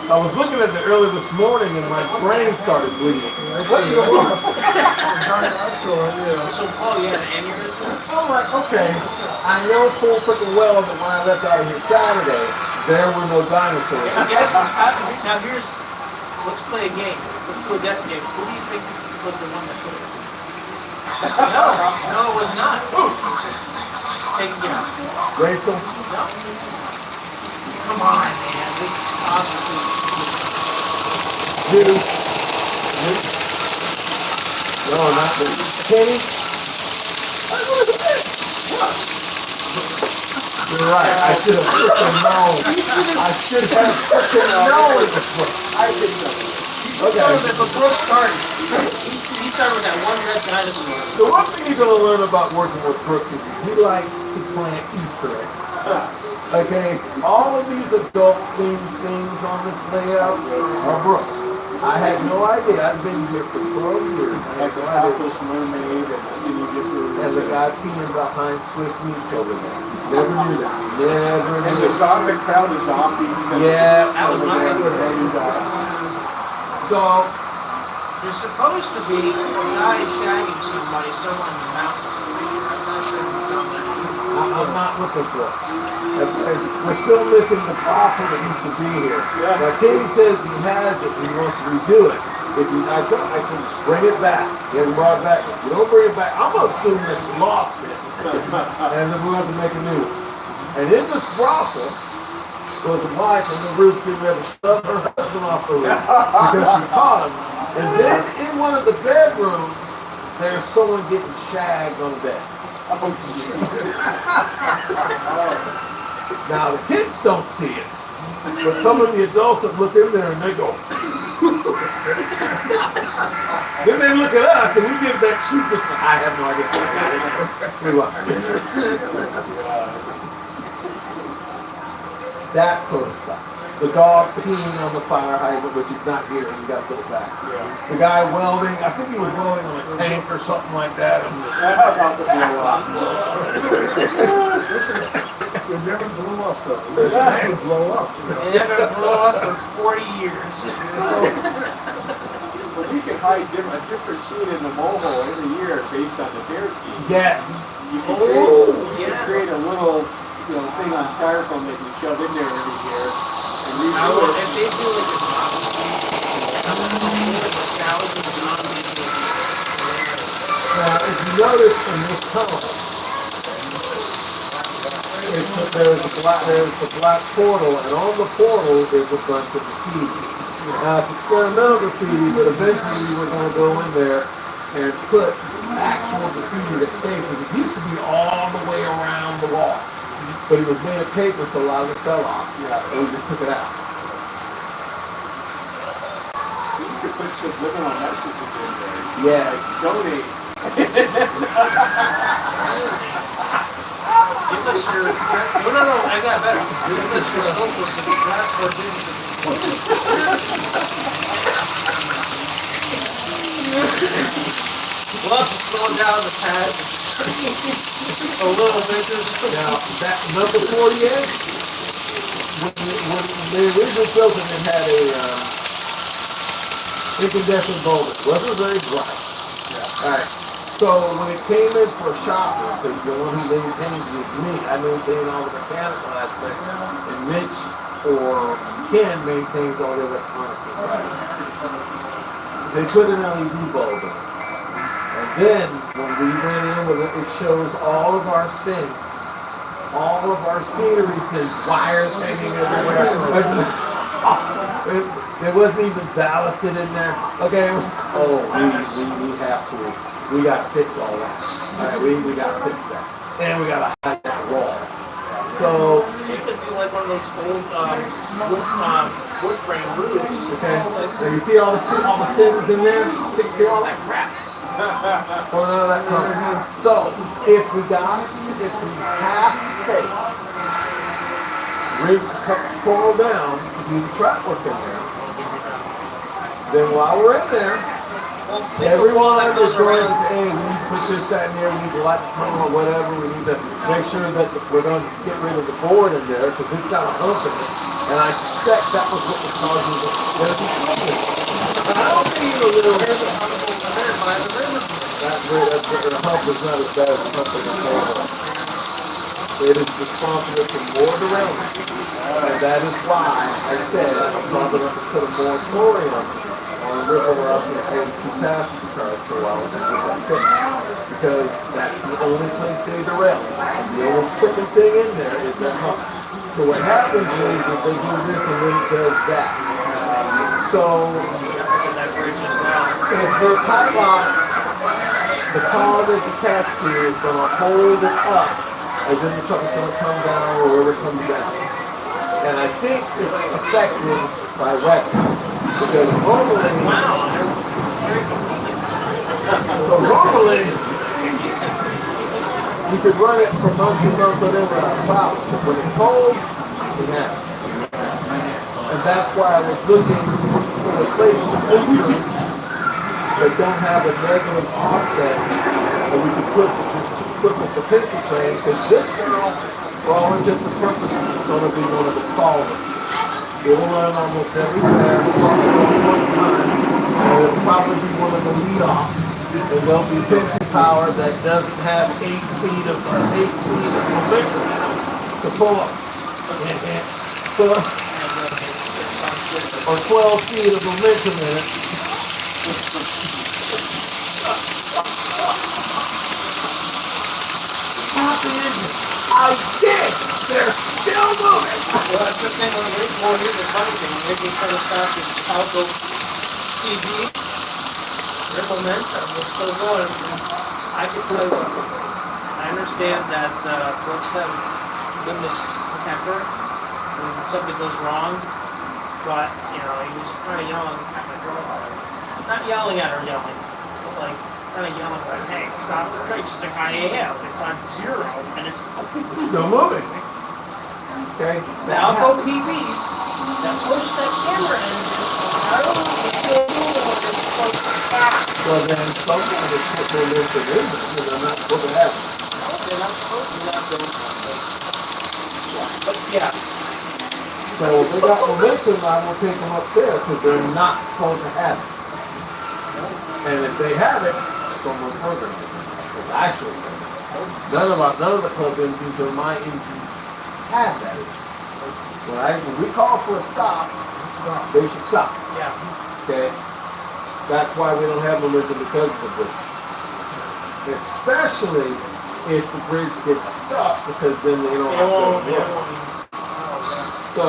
I was looking at it early this morning, and my brain started bleeding. What the Dinosaur, yeah. So, oh yeah, the aneurysm. I'm like, okay, I know full freaking well that when I left out of here Saturday, there were no dinosaurs. Now here's, let's play a game. Let's play a guess game. Who do you think was the one that took it? No, it was not. Take a guess. Rachel? No. Come on, man. This is obviously. You? No, not me. Kenny? You're right. I should have freaking known. I should have freaking known it was Brooks. I think so. He started with the Brooks started. He started with that one red dinosaur. The one thing you're going to learn about working with Brooks is he likes to plant Easter eggs. Okay, all of these adult themed things on this layout are Brooks. I had no idea. I've been here for 12 years. I had Like the no idea. topless mermaid and skinny dippers. And the guy peeing behind Swiss meats over there. Never knew that. Never And knew the that. zombie crowd of zombies. And Yeah. That was my favorite. So, There's supposed to be a guy shagging somebody somewhere in the mountains. I'm not sure if you found that. I'm not looking for it. We're still missing the prophet that used to be here. Yeah. Now, Katie says he has it and he wants to redo it. I said, bring it back. He hasn't brought it back. If you don't bring it back, I'm going to assume that you lost it. And then we'll have to make a new one. And in this brothel was a wife and the Ruth getting ready to shove her husband off the roof because she caught him. And then in one of the bedrooms, there's someone getting shagged on the bed. Now the kids don't see it, but some of the adults have looked in there and they go. Then they look at us and we give that sheepish. I have no idea. We love that sort of stuff. The dog peeing on the fire hydrant, which is not here, and you got to put it back. Yeah. The guy welding, I think he was welding on a tank or something like that. About to blow up. It never blew up though. It never blow up. It never blew up for 40 years. But you can hide a different scene in the mole hole every year based on the bear scheme. Yes. You can create a little thing on styrofoam that you shove in there every year. And you Now, do if it. they do like a zombie, like 1,000 zombies. Now, if you notice in this tunnel, there's a black portal, and on the portal is a bunch of graffiti. Now, it's experimental graffiti, but eventually we're going to go in there and put actual graffiti that stays. It used to be all the way around the wall, but it was made of paper, so a lot of it fell off. Yeah. And we just took it out. You could put subliminal messages in there. Yes. Like donate. Give us your. No, I got better. Give us your social security. Last 4 digits of your social security. We'll have to slow down the pad a little bit. Now, that number 48, when they originally built it, it had a incandescent bulb. It wasn't very bright. All right. So when it came in for shopping, because the one who maintains it is me, I maintain all the mechanical aspects, and Mitch or Ken maintains all the electronics inside. They put an LED bulb in. And then when we went in with it, it shows all of our sinks, all of our scenery sinks, wires hanging everywhere. There wasn't even ballasted in there. Okay, it was, we have to. We got to fix all that. All right, we got to fix that. And we got to hide that wall. So, You could do like one of those old wood frame roofs. okay, now you see all the sins in there? See all that crap? Pulling out of that tunnel. So, if we got to if we have to take rig coral down to do the trap work in there, then while we're in there, Well, everyone that is goes going to, around. hey, we need to put this, that, and there, we need to light the tunnel or whatever, we need to make sure that we're going to get rid of the board in there because it's got a hump in it. And I suspect that was what was causing the equipment. And I don't mean a little, There's a hump over there by the river. the hump is not as bad as the hump in the board. It is responsible for more derailment. And that is why I said I'm probably going to put a moratorium on the river where I was going to pay 2 passenger cars for a while and get that fixed. Because that's the only place they derail. And the only freaking thing in there is that hump. So what happens is that they do this and then it does that. So That bridge is down. if they're tight locked, the car that's attached to is going to hold it up, and then the truck is going to come down wherever it comes down. And I think it's affected by weather. Because normally, so normally, you could run it for months and months without a problem. But when it's cold, it happens. And that's why I was looking for replacement sleepers that don't have a negative offset that we could put with the pencil frame, because this now, for all intents and purposes, is going to be one of the solvents. It will run almost every pass, at one time, and it'll probably be one of the lead-offs. And there'll be pencil power that doesn't have 8 feet of momentum to pull up. So, or 12 feet of momentum in it. Stop the engine. I did. They're still moving. Well, that's the thing when we go here, the funny thing, when we try to stop this Alco TV, their momentum is still going. I can tell you, I understand that Brooks has limited temper when something goes wrong, but, you know, he was kind of yelling at my girlfriend. Not yelling at her, but like, kind of yelling like, hey, stop the train. She's like, I am. It's on 0, and it's Still moving. Okay. the Alco PBs that push that camera engine. I don't know if it's still moving when they're supposed to stop. Well, then something is put their momentum in them, and they're not supposed to have it. They're not supposed to let those. But yeah, So if they got momentum, I will take them up there because they're not supposed to have it. And if they have it, someone's programming it. It's actually none of the club engines or my engines have that. When we call for a stop, they should stop. yeah. Okay? That's why we don't have momentum because of the bridge. Especially if the bridge gets stuck, because then they don't have to go work. So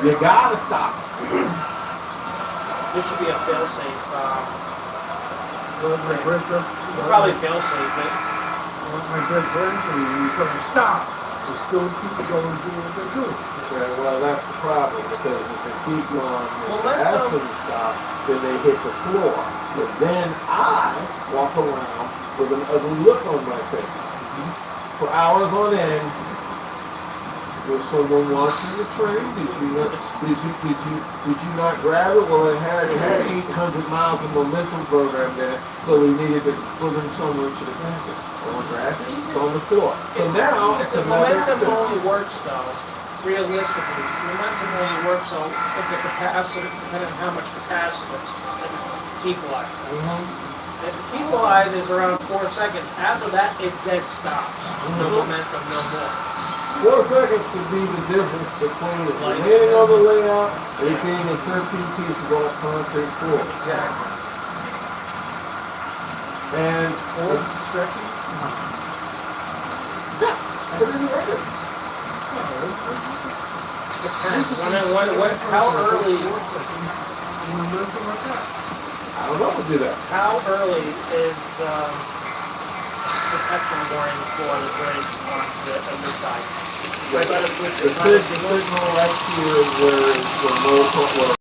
you gotta stop. There should be a fail-safe. My bridge up. You probably fail-safe it. My bridge burns and you try to stop. They still keep going doing what they do. Okay, well, that's the problem, because if they keep on Well, and let's, ask them to stop, then they hit the floor. But then I walk around with an ugly look on my face. For hours on end, was someone watching the train? Did you not grab it? Well, it had 800 miles of momentum program there, so we needed to put in someone should have grabbed it. Someone grabbed it, it's on the floor. So now it's the another momentum expense. only works though. Realistically, momentum only works so if the capacity, depending on how much capacitance equalize. If the equalize is around 4 seconds, after that it dead stops. No momentum, no more. 4 seconds could be the difference between it landing on the layout and it being a 13 piece of concrete floor. Exactly. And 4 seconds? yeah, put it in the record. Depends. How early? Momentum like that. I don't know if we'll do that. How early is the protection boring for the bridge on this side? I gotta switch The it. signal right here is where the low where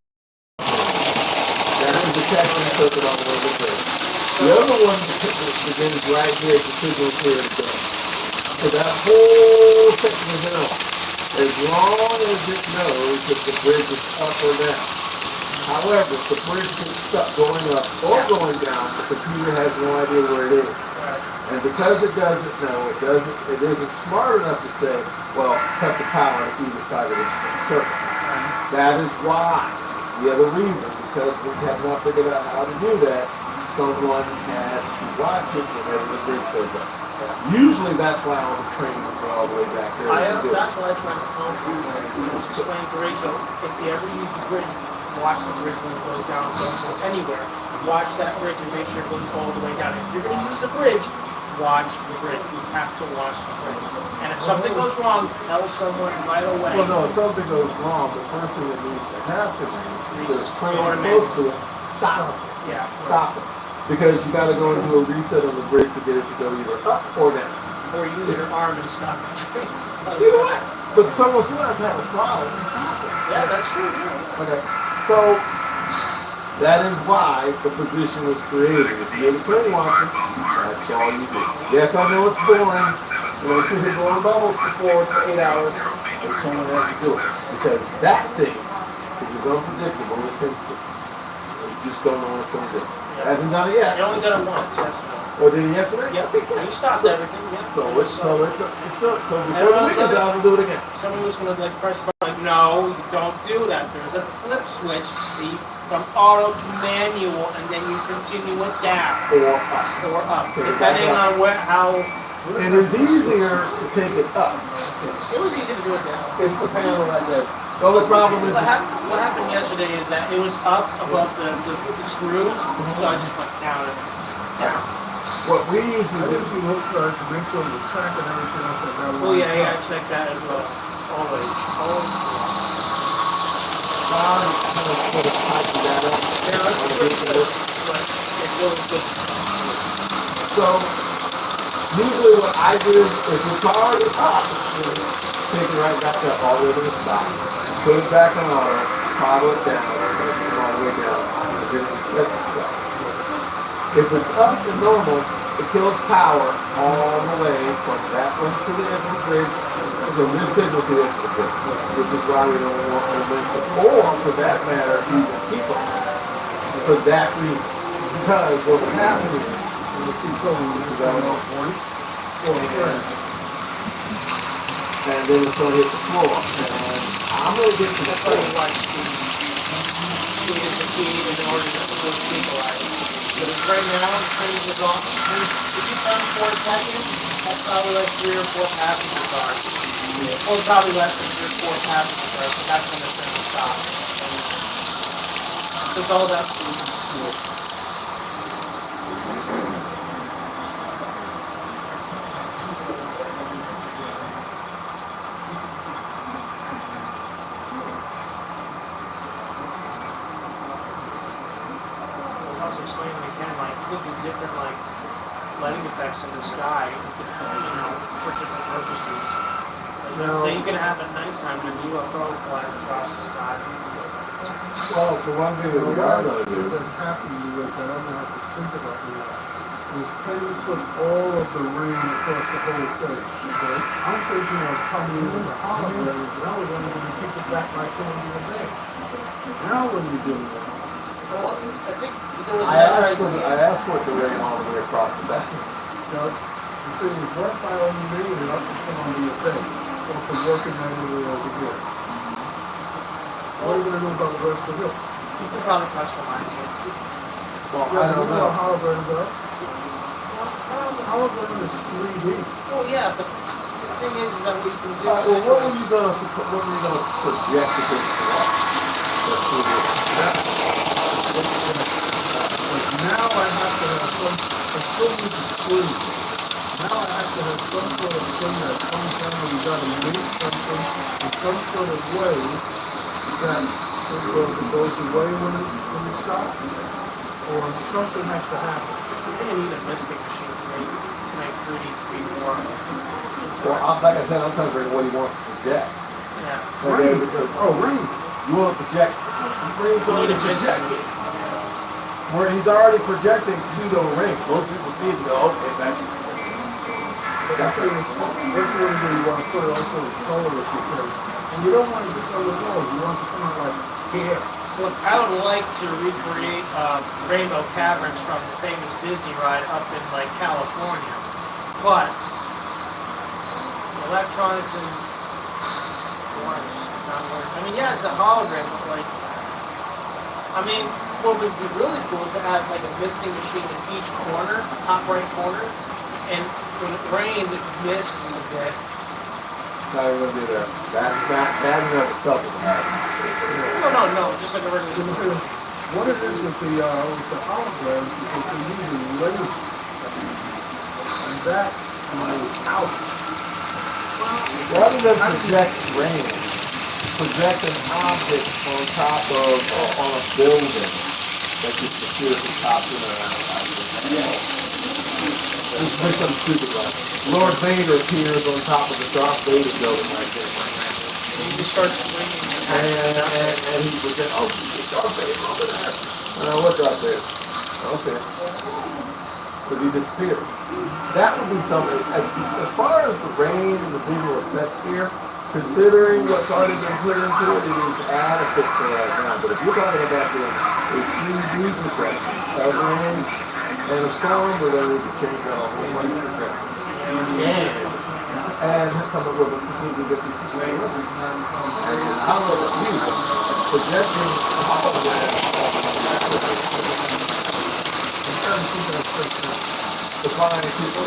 that's the detection circuit on the way to the bridge. The other one begins right here, the signal here is there. So that whole section is off. As long as it knows if the bridge is up or down. However, if the bridge gets stuck going up or going down, the computer has no idea where it is. And because it doesn't know, it isn't smart enough to say, well, cut the power to either side of the circuit. That is why, the other reason, because we have not figured out how to do that, someone has to watch it whenever the bridge goes up. Usually that's why all the trainers are all the way back there. That's what I try to tell people. Explain to Rachel, if you ever use the bridge, watch the bridge when it goes down. Don't go anywhere. Watch that bridge and make sure it goes all the way down. If you're going to use the bridge, watch the bridge. You have to watch the bridge. And if something goes wrong, tell someone right away. Well, no, if something goes wrong, the first thing that needs to happen is the trainer supposed to stop it. Yeah. Stop it. Because you got to go and do a reset on the bridge to get it to go either up or down. Or use your arm and stop the train. You know what? But someone still has to have a throttle and stop it. Yeah, that's true. Okay. So that is why the position was created. If you're the train watcher, that's all you do. Yes, I know it's boring. You know, sit here blowing bubbles for 8 hours, but someone has to do it. Because that thing is as unpredictable as instant. You just don't know what it's going to do. Hasn't done it yet. You only did it once, yesterday. Or did he yesterday? Yep. You stopped everything. Yep. So good. So before the week is out, we'll do it again. Somebody was going to like press the button. Like, no, you don't do that. There's a flip switch from auto to manual, and then you continue it down Or up. Depending on how. It is easier to take it up. It was easy to do it down. It's the panel that does. The only problem is What happened yesterday is that it was up above the screws, so I just went down and down. what we usually I do. usually look to make sure the track and everything else that that Oh yeah, I check that as well. Always. Kind of sort of tighten that up. Yeah, that's good. But it's really good. So usually what I do is if it's already up, take it right back up all the way to the stop. Put it back on auto, throttle it down, all the way down. And then it sets itself. If it's up to normal, it kills power all the way from that one to the edge of the bridge, and from this signal to the edge of the bridge, which is why we don't want momentum, or for that matter, even people. For that reason. Because what would happen is, and the keep going because I don't know 40. and then it's going to hit the floor. And I'm going to get to the That's why floor. you watch speed. Speed is the key in order to equalize. Because right now, the train is off. If you turn 4 seconds, that's probably like 3 or 4 passenger cars. Or probably less than 3 or 4 passenger cars, but that's when the train will stop. So it's all about speed. Also explaining again, like, look at different, like, lighting effects in the sky, for different purposes. Like, say you can have at nighttime when a UFO flying across the sky. Well, the one thing that we are going to do, that happy with that I'm gonna have to think about is can you put all of the rain across the whole stage? Okay? I'm thinking of coming in the holidays, and I was only gonna keep it back by Columbia Bay. Now when you do that, Well, I think there was I another asked for it to rain all the way across the back. the thing is, what if I only made it up to Columbia Bay, or from working that area over here? What are you gonna do about the rest of this? You could probably customize it. Well, Yeah, I don't you know know. how Halliburton does? Halliburton is 3D. Well, yeah, but the thing is that we can do. Well, what are you going to project against the wall? That's what it But now I have to have I still need to squeeze. Now I have to have some sort of thing that comes down and you gotta make something in some sort of way that it goes away when you stop. Or something has to happen. You're gonna need a listing machine to make 3D to be more. Well, like I said, I'm trying to figure out what he wants to project. Yeah. Okay, Rain. because Oh, rain. you want to project. Rain's You already need a business. projected. Where he's already projecting pseudo rain. Most people see it and go, okay, that's. That's what you want to do, you want to put it also as color if you can. And you don't want it just on the walls, you want it to come out like here. Look, I would like to recreate Rainbow Caverns from the famous Disney ride up in like California, but electronics and orange, it's not working. I mean, yeah, it's a hologram, but like, I mean, what would be really cool is to have like a misting machine in each corner, top right corner, and when it rains, it mists a bit. How are you gonna do that? That's not bad enough itself. No, just like a regular. Because what it is with the holograms is that they're using lasers. And that is out. Rather than project rain, project an object on top of on a building that just appears to pop in around like this. Just make something stupid like Lord Vader appears on top of the Darth Vader building like this. And you just start swinging. And he was like, oh, it's Darth Vader over there. What Darth Vader? Okay. Because he disappeared. That would be something, as far as the rain and the visual effects here, considering what's already been put into it, it is adequate for right now. But if you're talking about doing a 3D compression of rain and a storm, we're going to need to change out a whole bunch of compression. And come up with a completely different situation. I don't know what you do, projecting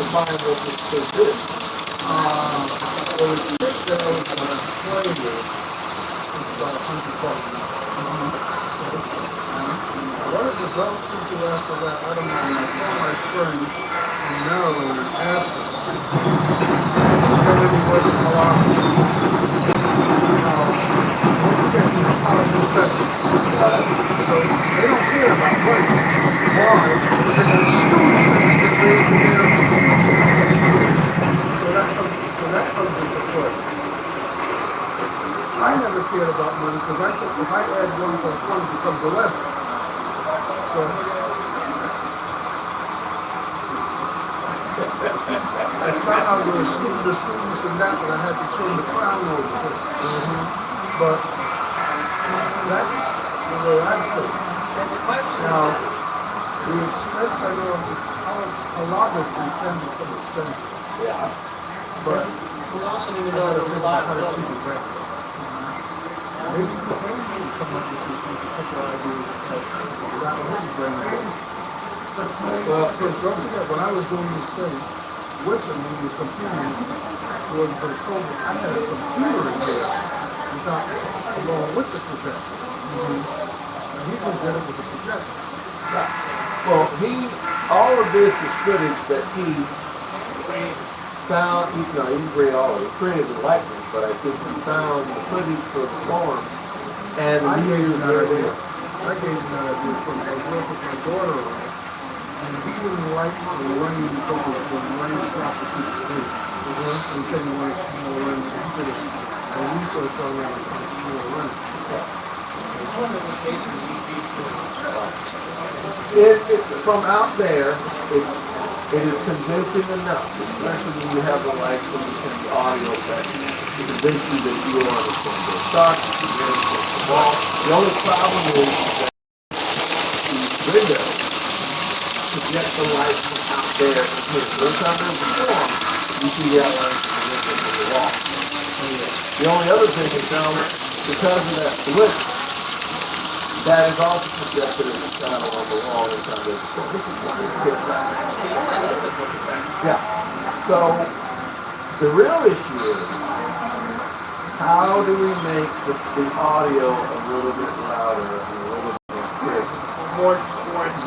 define what this thing is. Well, the trick that I was going to play with is about 100 bucks. What it develops into after that, I don't know, I call my friend in Maryland and asked him. He's going to be working a lot. Don't forget, these are college professors. So they don't care about money. Why? Because they got students that they can raise the air for the So that comes into play. I never cared about money because I thought if I add 1 plus 1 it becomes 11. So I found out there were students in that, but I had to turn the crown over to them. But that's the way I see it. Now, the expense, I know, holography can become expensive. Yeah. But We also need to I know gotta there's a figure lot out how to of cheat it back. Maybe you can come up with a couple of ideas that his brain. Well, Because don't forget, when I was doing this thing, with him, when the computer for the COVID, I had a computer in there, along with the projector. And he just did it with the projector. well, all of this is footage that he found, he didn't create all of it. He created the lightning, but I think he found the footage for the farm and I he gave him used that it. idea. I gave him that idea because I was working with my daughter on it. And he didn't like the rain because the rain stopped the people's sleep. And he said he wanted small rain, so he did a research on that for small rain. one of the cases you beat to From out there, it is convincing enough, especially when you have the lights and the audio effect, to convince you that you are on the dark, the wall. The only problem is that the window project the light from out there and here. Every time there's a storm, you see the outlines of the window from the wall. The only other thing is now, because of that blip, that is also projected as a shadow on the wall every time there's a storm. This is what it gets back. Yeah. So the real issue is, how do we make the audio a little bit louder and a little bit more crisp, more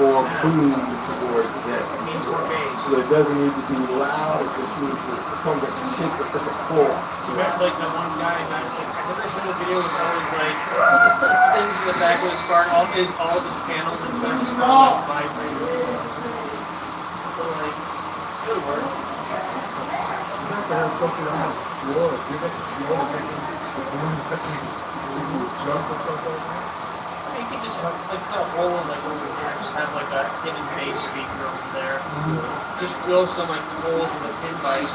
more boom towards that? It means more bass. So it doesn't need to be loud, it just needs to something that you shake the freaking floor. Remember, like the one guy, I've never seen a video with all his like things in the back of his car, and all of his panels inside his car like vibrating. Like, good work. You have to have something on the floor, give it the floor, make it jump or something like that. You could just like cut a hole like over here, just have like a hidden bass speaker over there. Just drill some like holes with a pin vise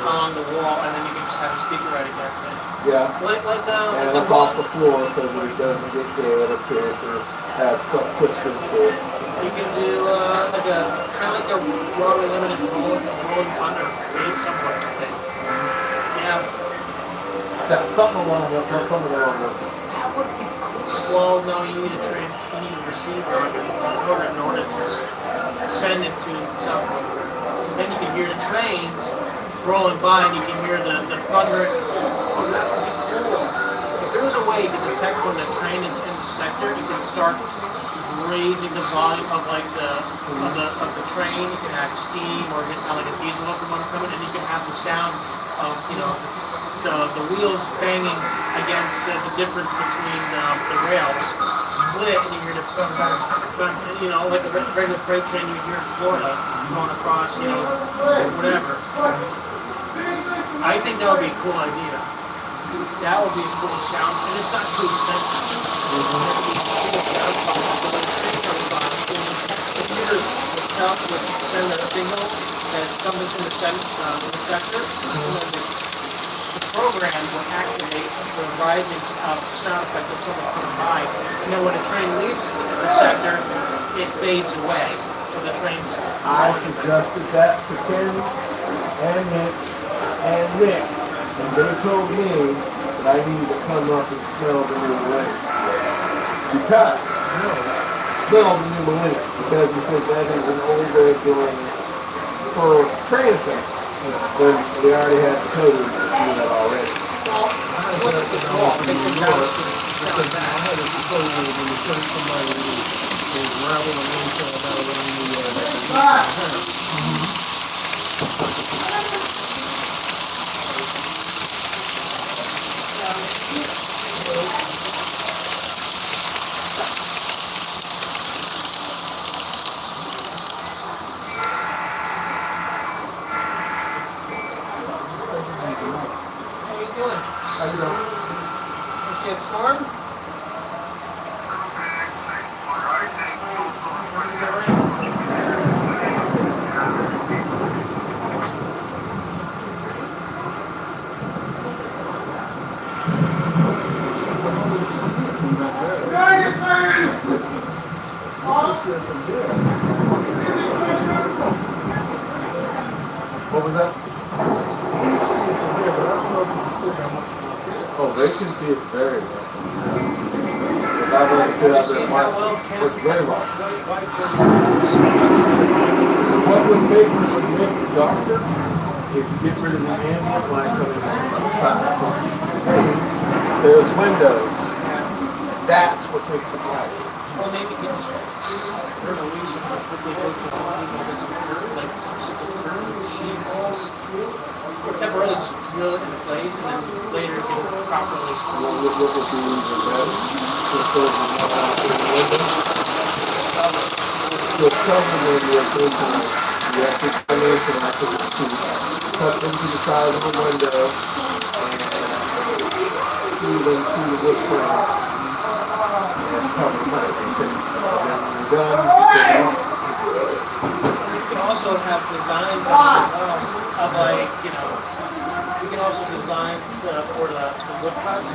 on the wall, and then you can just have a speaker right against it. Yeah. Like And the up off the floor so that it doesn't get dead or pitch or have some twisted foot. you can do like a kind of like a Broadway limited rolling thunder wave somewhere, I think. Yeah. Yeah, something along those. That would be cool. Well, no, you need you need a receiver in order to send it to the subwoofer. Because then you can hear the trains rolling by and you can hear the thunder. Oh, that would be cool. If there was a way to detect when the train is in the sector, you can start raising the volume of like of the train. You can have steam or it can sound like a diesel locomotive coming, and you can have the sound of the wheels banging against the difference between the rails split, and you hear the like a regular freight train you hear in Florida going across, whatever. I think that would be a cool idea. That would be a cool sound, and it's not too expensive. It's a cool sound problem. So when the train comes by, the computer itself would send a signal that something's in the sector, and then the program will activate the rising sound effect of something coming by, and then when the train leaves the sector, it fades away. So the train's I suggested that to Ken and Nick and Nick, and they told me that I needed to come up and smell the new millennium. Because smell the new millennium, because he said that is an old way of doing it for train effects. But they already had the code to do that already. How you doing? You see it storm? What was that? Oh, they can see it very well. If I let it sit out there and watch it, it's very well. What would make it darker is get rid of the ambient light coming outside. See, there's windows. That's what makes it light. Well, maybe you just, there's a reason to quickly go to like some curved sheets. Or temporarily just drill it in place and then later it can properly. What would be even better? Just over the window. Just cover the rotation. You have to come in so I can cut into the side of the window and screw them to the wood frame and cover them up. And then when you're done, You can also have designs of like, you can also design for the wood cuts,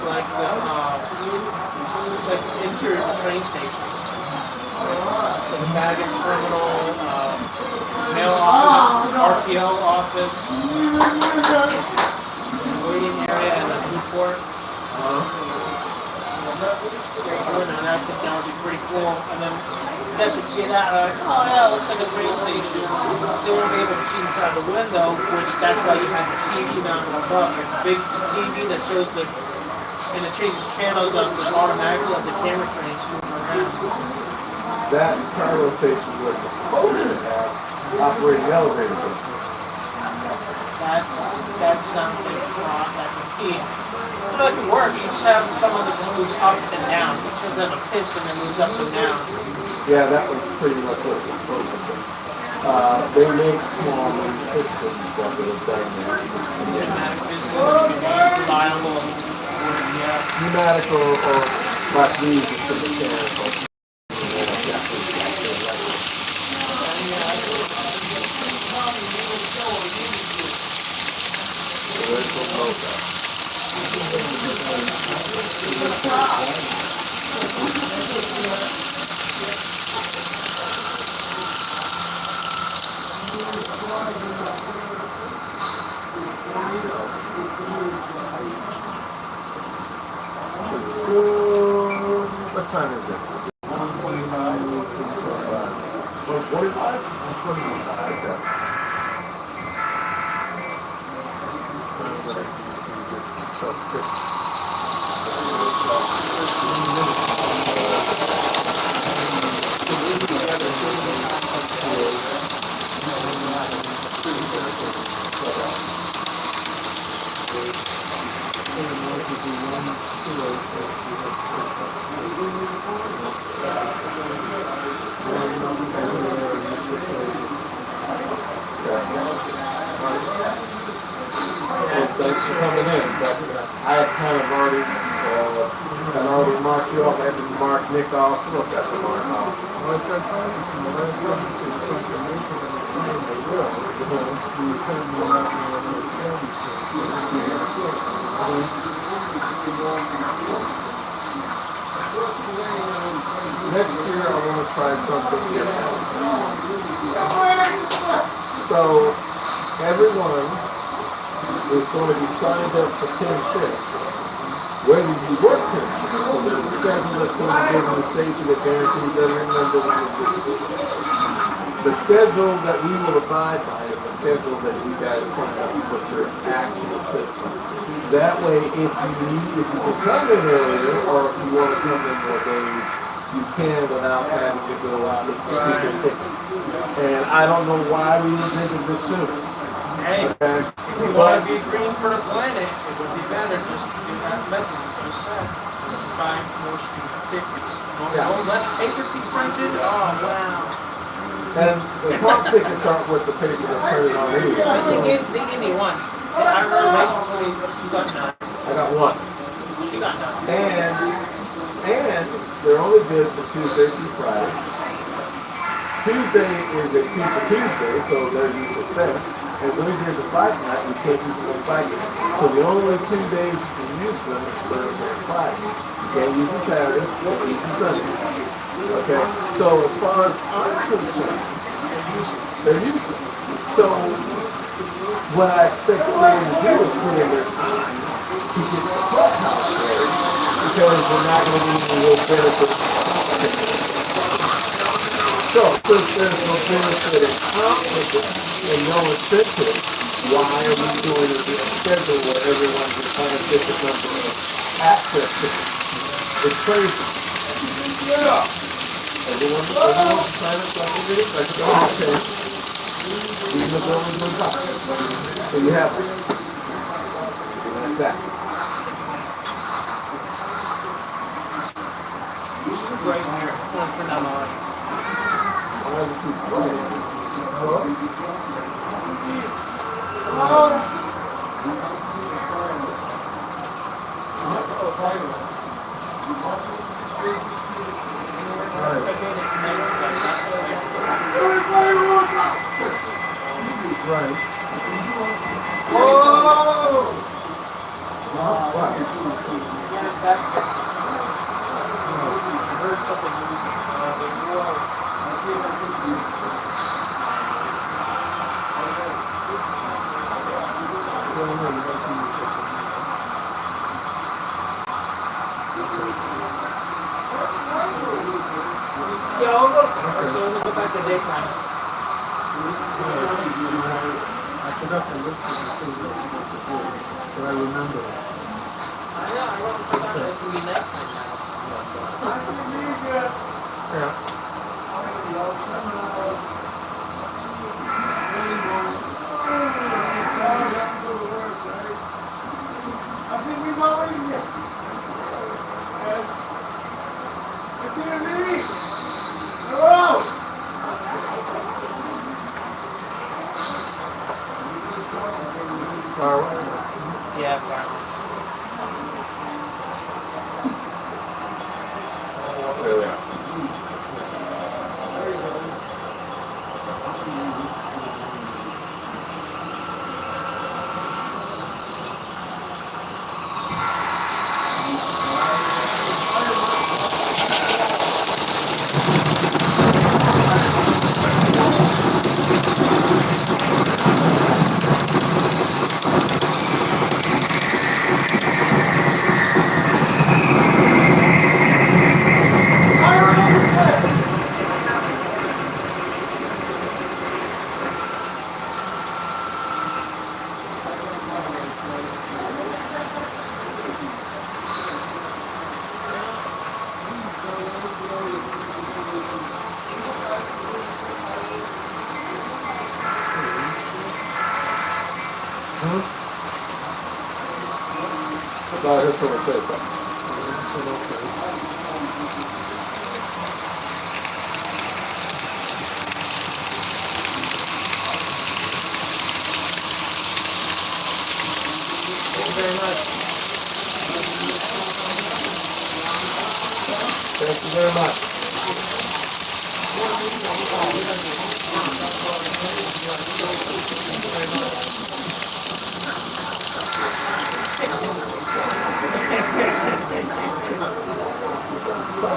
like interior of the train station. The baggage terminal, mail office, RPO office, waiting area, and the food court. And I think that would be pretty cool. And then you guys would see that, like, oh yeah, it looks like a train station. They won't be able to see inside the window, which that's why you have the TV mounted above. A big TV that shows and it changes channels automatically on the camera trains moving around. that cargo station was supposed to have operating elevators. That sounds like a thought that could be. It could work. You just have someone that just moves up and down. It shows them a piston that moves up and down. Yeah, that was pretty much what it was supposed to be. They make small little pistons that would have done that. Pneumatic piston, reliable, yeah. Pneumatic or But these are the mechanical. So, what time is it? 1:45? 1:45. Thanks for coming in. I had kind of already, marked you off. I had to mark Nick off. What's that to mark off? Well, it's our time from the last one to the confirmation and the time they will. We couldn't be out there on the Next year, I want to try something different. So, everyone is going to be signed up for 10 shifts. Whether you work 10 shifts, so there's a schedule that's going to be given to Stacy that guarantees every member will do. The schedule that we will abide by is the schedule that you guys sign up with your actual shifts. That way, if you can come in earlier, or if you want to come in more days, you can without having to go out and stupid tickets. And I don't know why we did it this soon. Hey, Okay? if you want to be green for the planet, it would be better just to do that method you just said. Buying more stupid tickets. No less paper to be printed? Oh, wow. And the pump tickets aren't worth the paper they're printed on anyway. They gave me one. I realized you got none. I got one. She got none. And they're only good for Tuesday through Friday. Tuesday is a 2 for Tuesday, so they're used to expense. And Wednesday is a fight night, we can't use them on Friday. So the only 2 days you can use them is Thursday and Friday. You can't use them Saturday, you can't use them Sunday. Okay? So as far as I'm concerned, they're useless. So what I expect them to do is put in their time to get the clubhouse ready, because we're not going to need any real benefit. So, since there's no benefit in conflict and no incentive, why are we doing a schedule where everyone can find a different number of access to it? It's crazy. Yeah. Everyone can sign up like a video, like a okay. Even if there was no top. So you have it. And that's that. It's too bright in here. I'm going to turn down the lights. Why is it too quiet? Right. Whoa! I heard something moving. Yeah, I'll go first, so we'll go back to daytime. I forgot the list of the things that we have to do, but I remember it. I know, I wrote it down, it's going to be nighttime now. Yeah. I think we've already met. Yes. It's here me. Hello. Yeah, fine. thought I heard someone say something. Thank you very much. Thank you very much.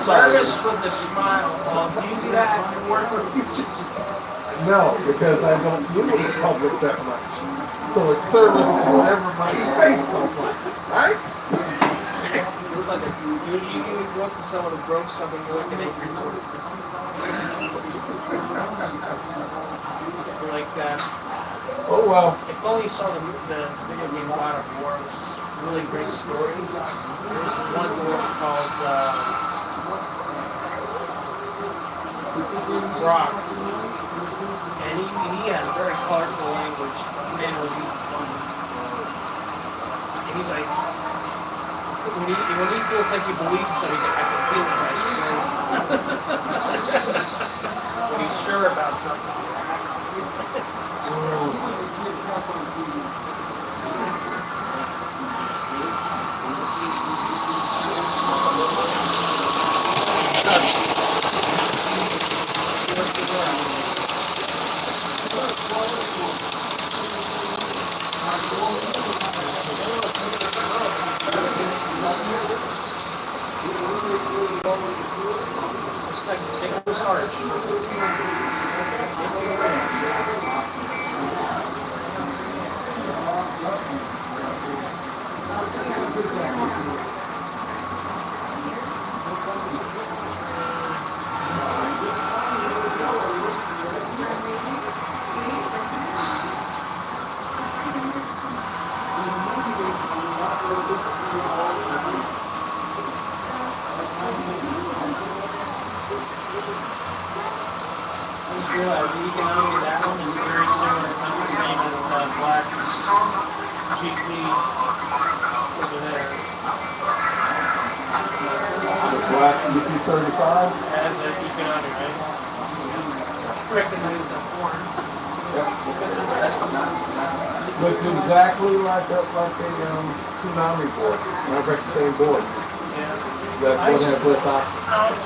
Service with a smile. Do you do that at your work or you just... No, because I don't deal with the public that much. So it's service for whatever my face looks like, right? You look like you look to someone who broke something, you look at it, you're like that. Oh well. If only you saw the video game God of War, which is a really great story. There's one dwarf called Brock. And he had a very colorful language. Man, was he funny. And he's like, when he feels like he believes something, he's like, I can feel it in my spirit. When he's sure about something. It's next to St. Louis Arch. I just realized the economy of that one is very similar, not the same as the black GP over there. The black UP35. As an economy, right? Recognize the corn. Looks exactly like a tsunami board. Matter of fact, the same board. Yeah. That one has less options.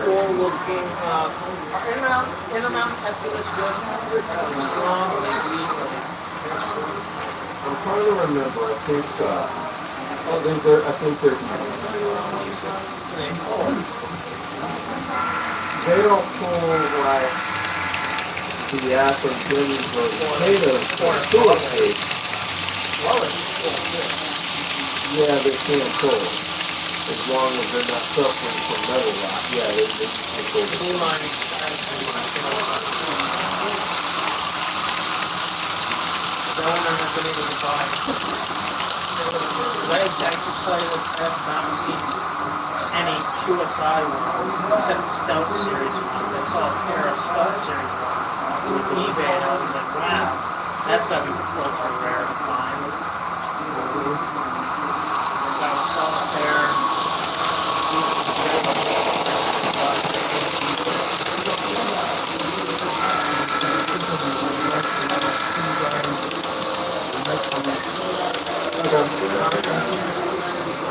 Cool looking. Intermount, I feel it's good. Strong, like weak. I'm trying to remember. I think they're. They don't pull like the Athens Indians or the potatoes or toilet paste. Yeah, they can't pull. As long as they're not suffering from metal rot. Yeah, they can pull. Blue line. That one I've been able to buy. I can tell you this, I have not seen any QSI one, except Stout Series one. I saw a pair of Stout Series ones on eBay, and I was like, wow, that's gotta be ultra rare to find. I saw a pair.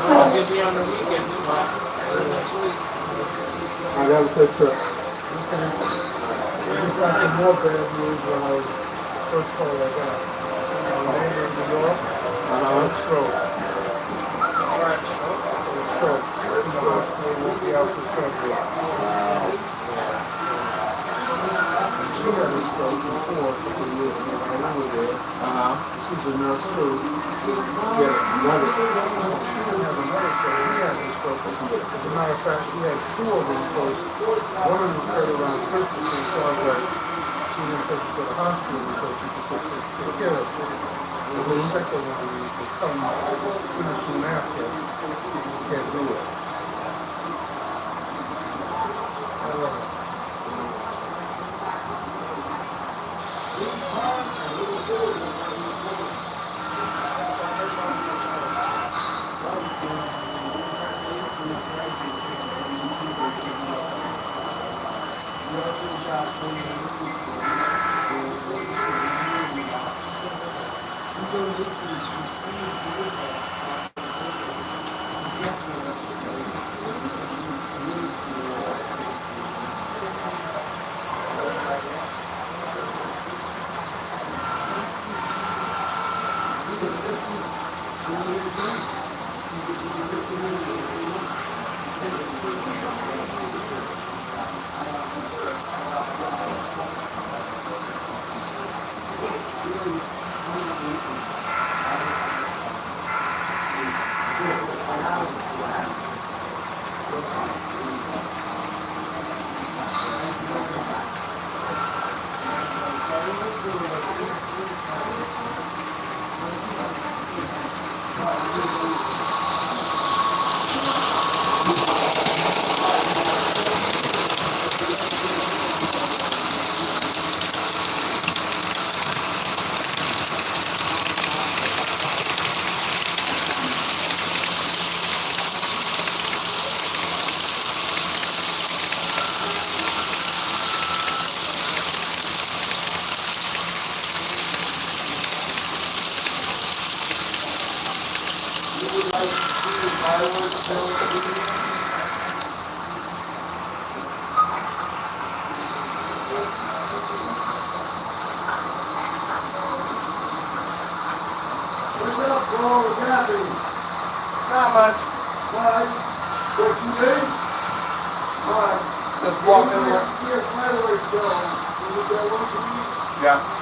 I'll give you on the weekend, next week. I got a picture. I just got some more bad news when I was the first call I got. I landed in New York, I had a stroke. Alright. A stroke. The hospital won't be out for February. She had a stroke before, a couple of years ago when I was there. She's a nurse too. Yeah, another. She didn't have another stroke. He had a stroke. As a matter of fact, he had two of them because one of them occurred around Christmas, and so I was like, she didn't take it to the hospital because she could take care of it. And the second one, it comes soon after. You can't do it. I love it. What's up, bro? What's happening? Not much. Why? What you say? Why? Just walking around. Here, fireworks show. Is it that one for me? Yeah.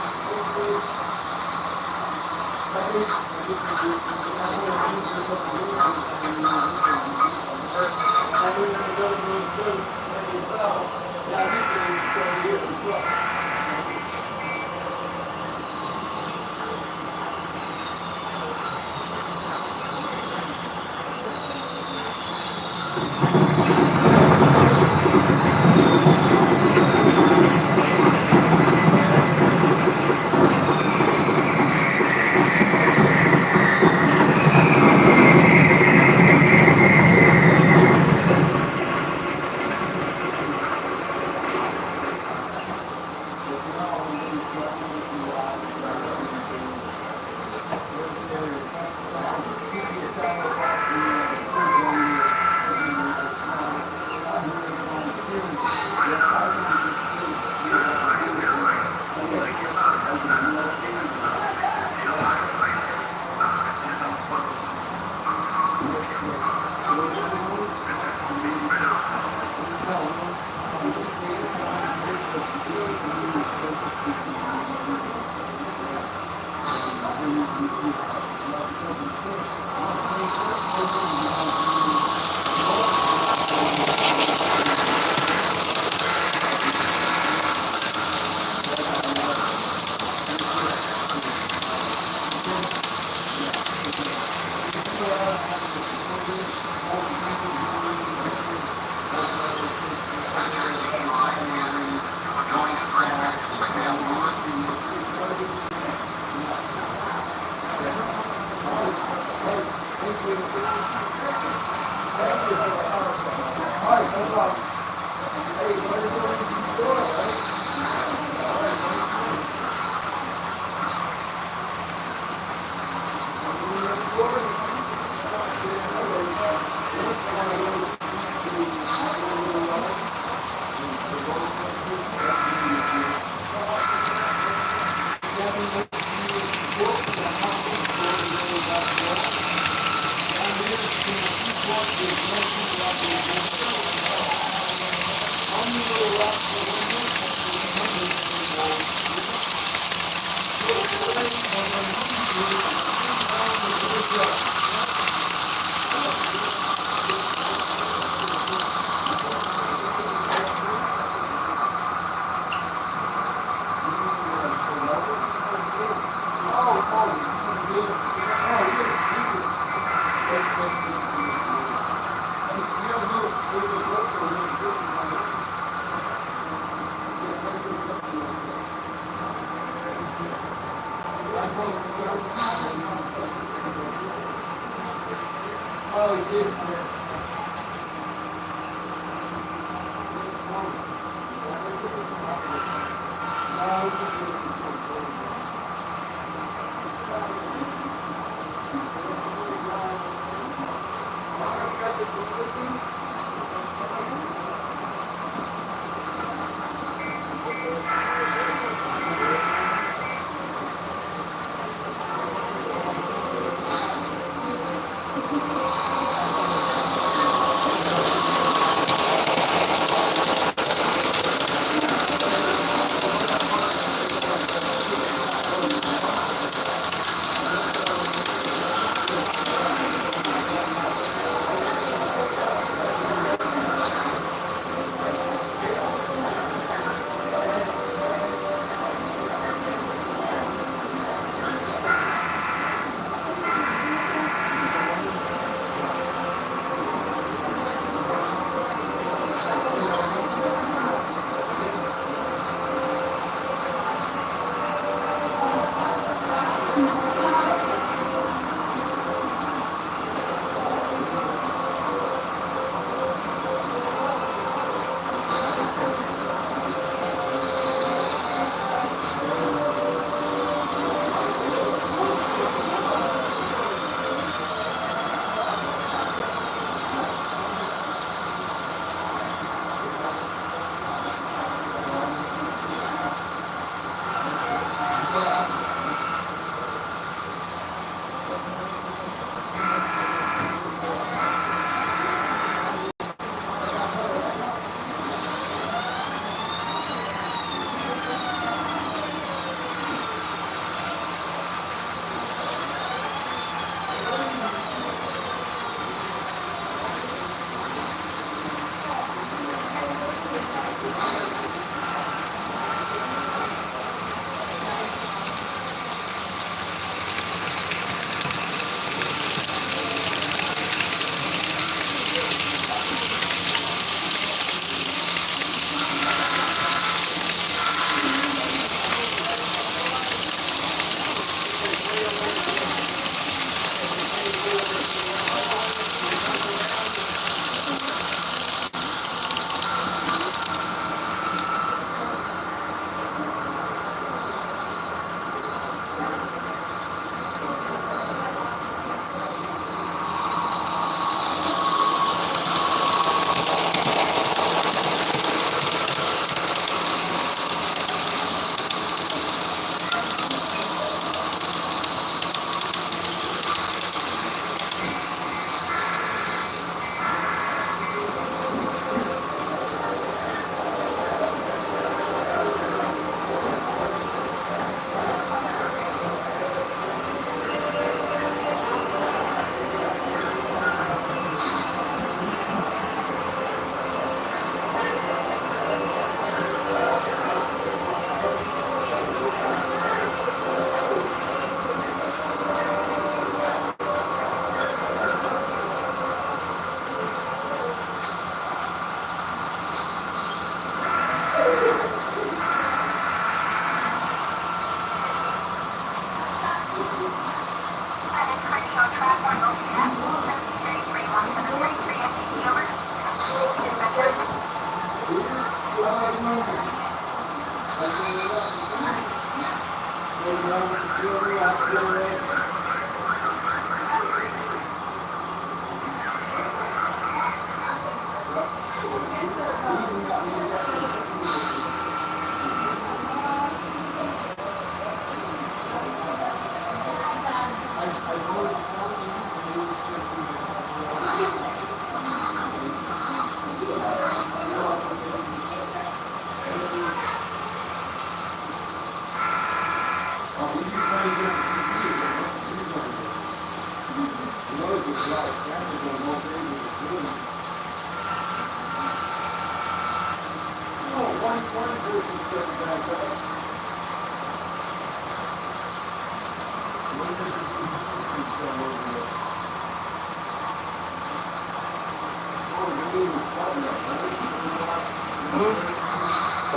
What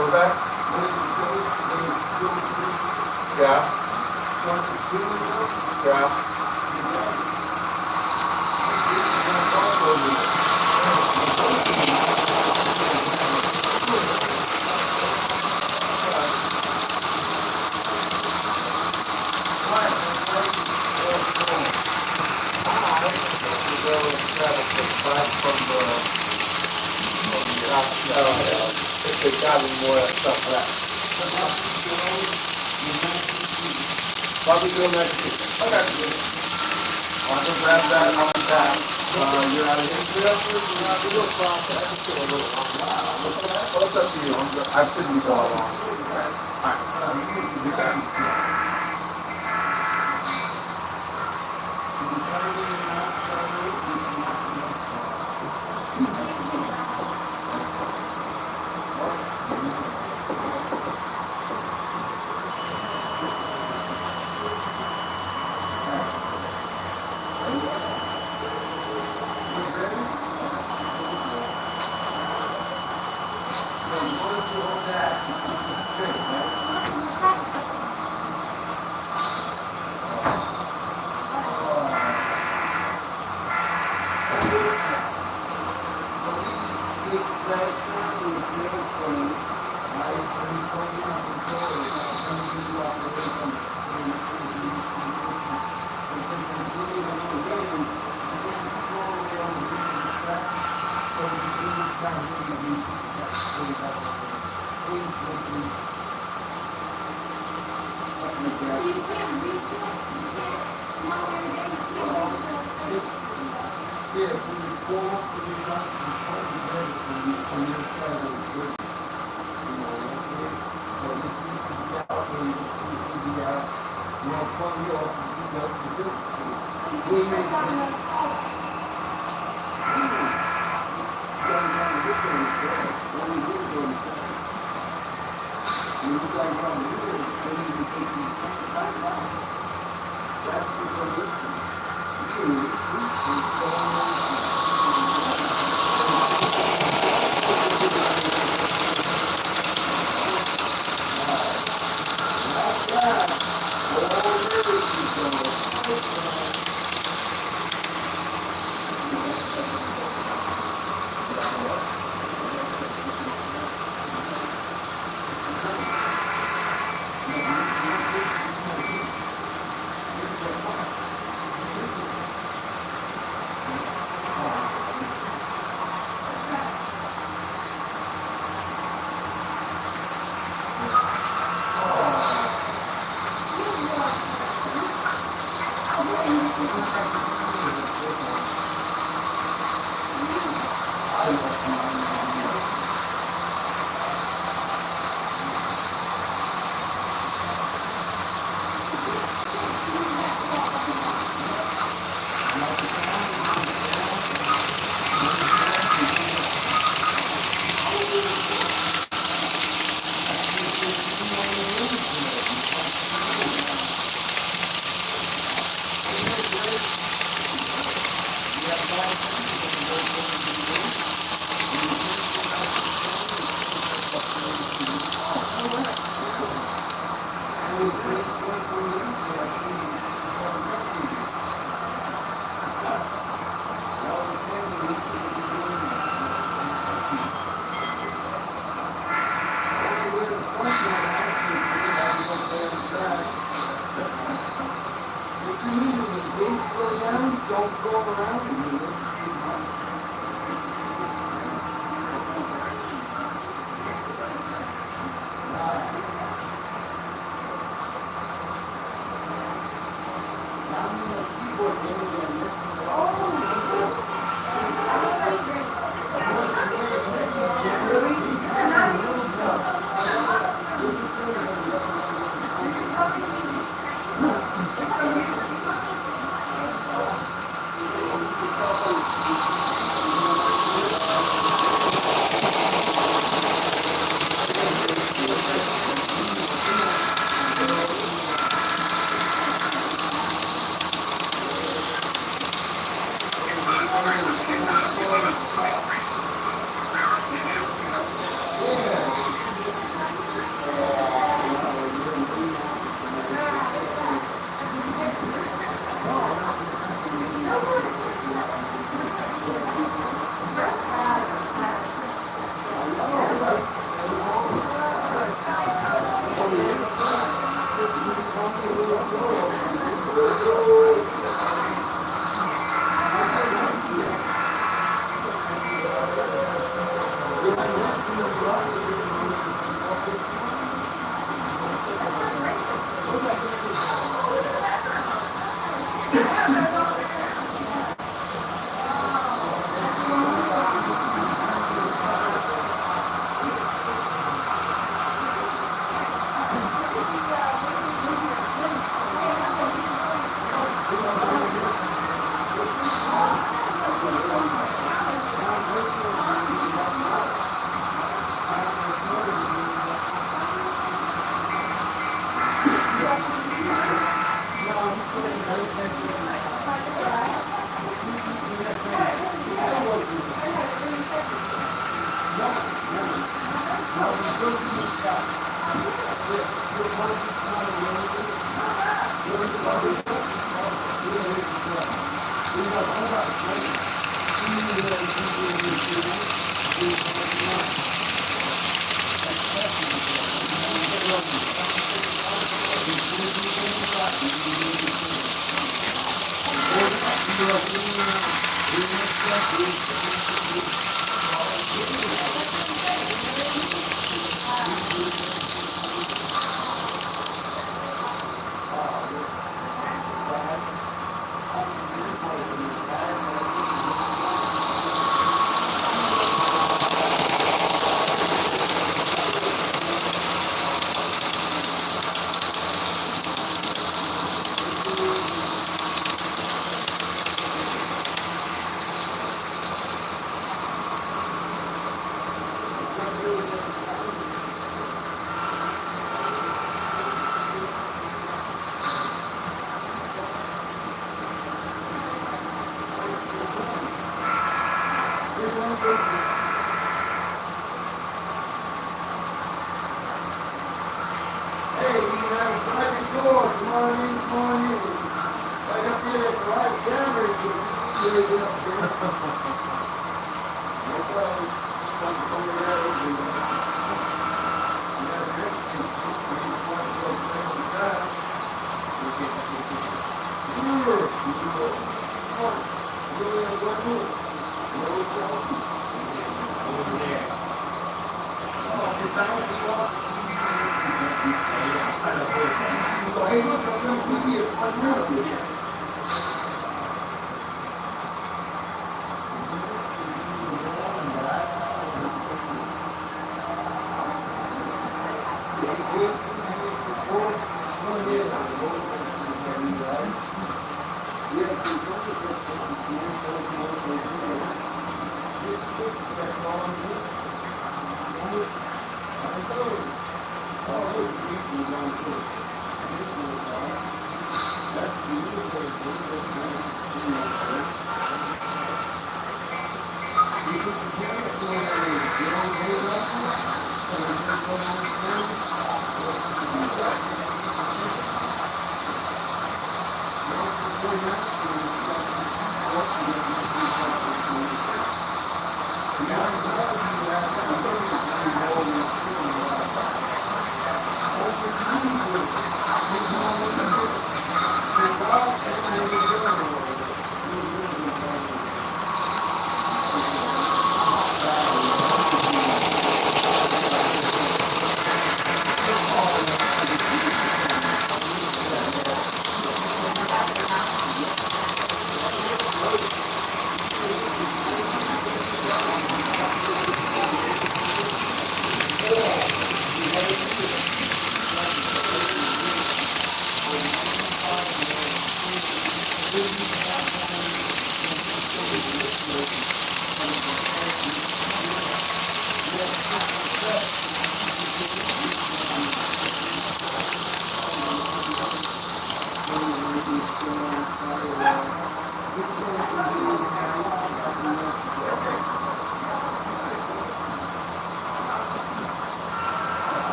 was that? Yeah. Yeah. If they got any more of that stuff left. Barbecue and mashed potatoes. Okay. I'll just grab that on that. You're out of here. Well, it's up to you. I should be going along.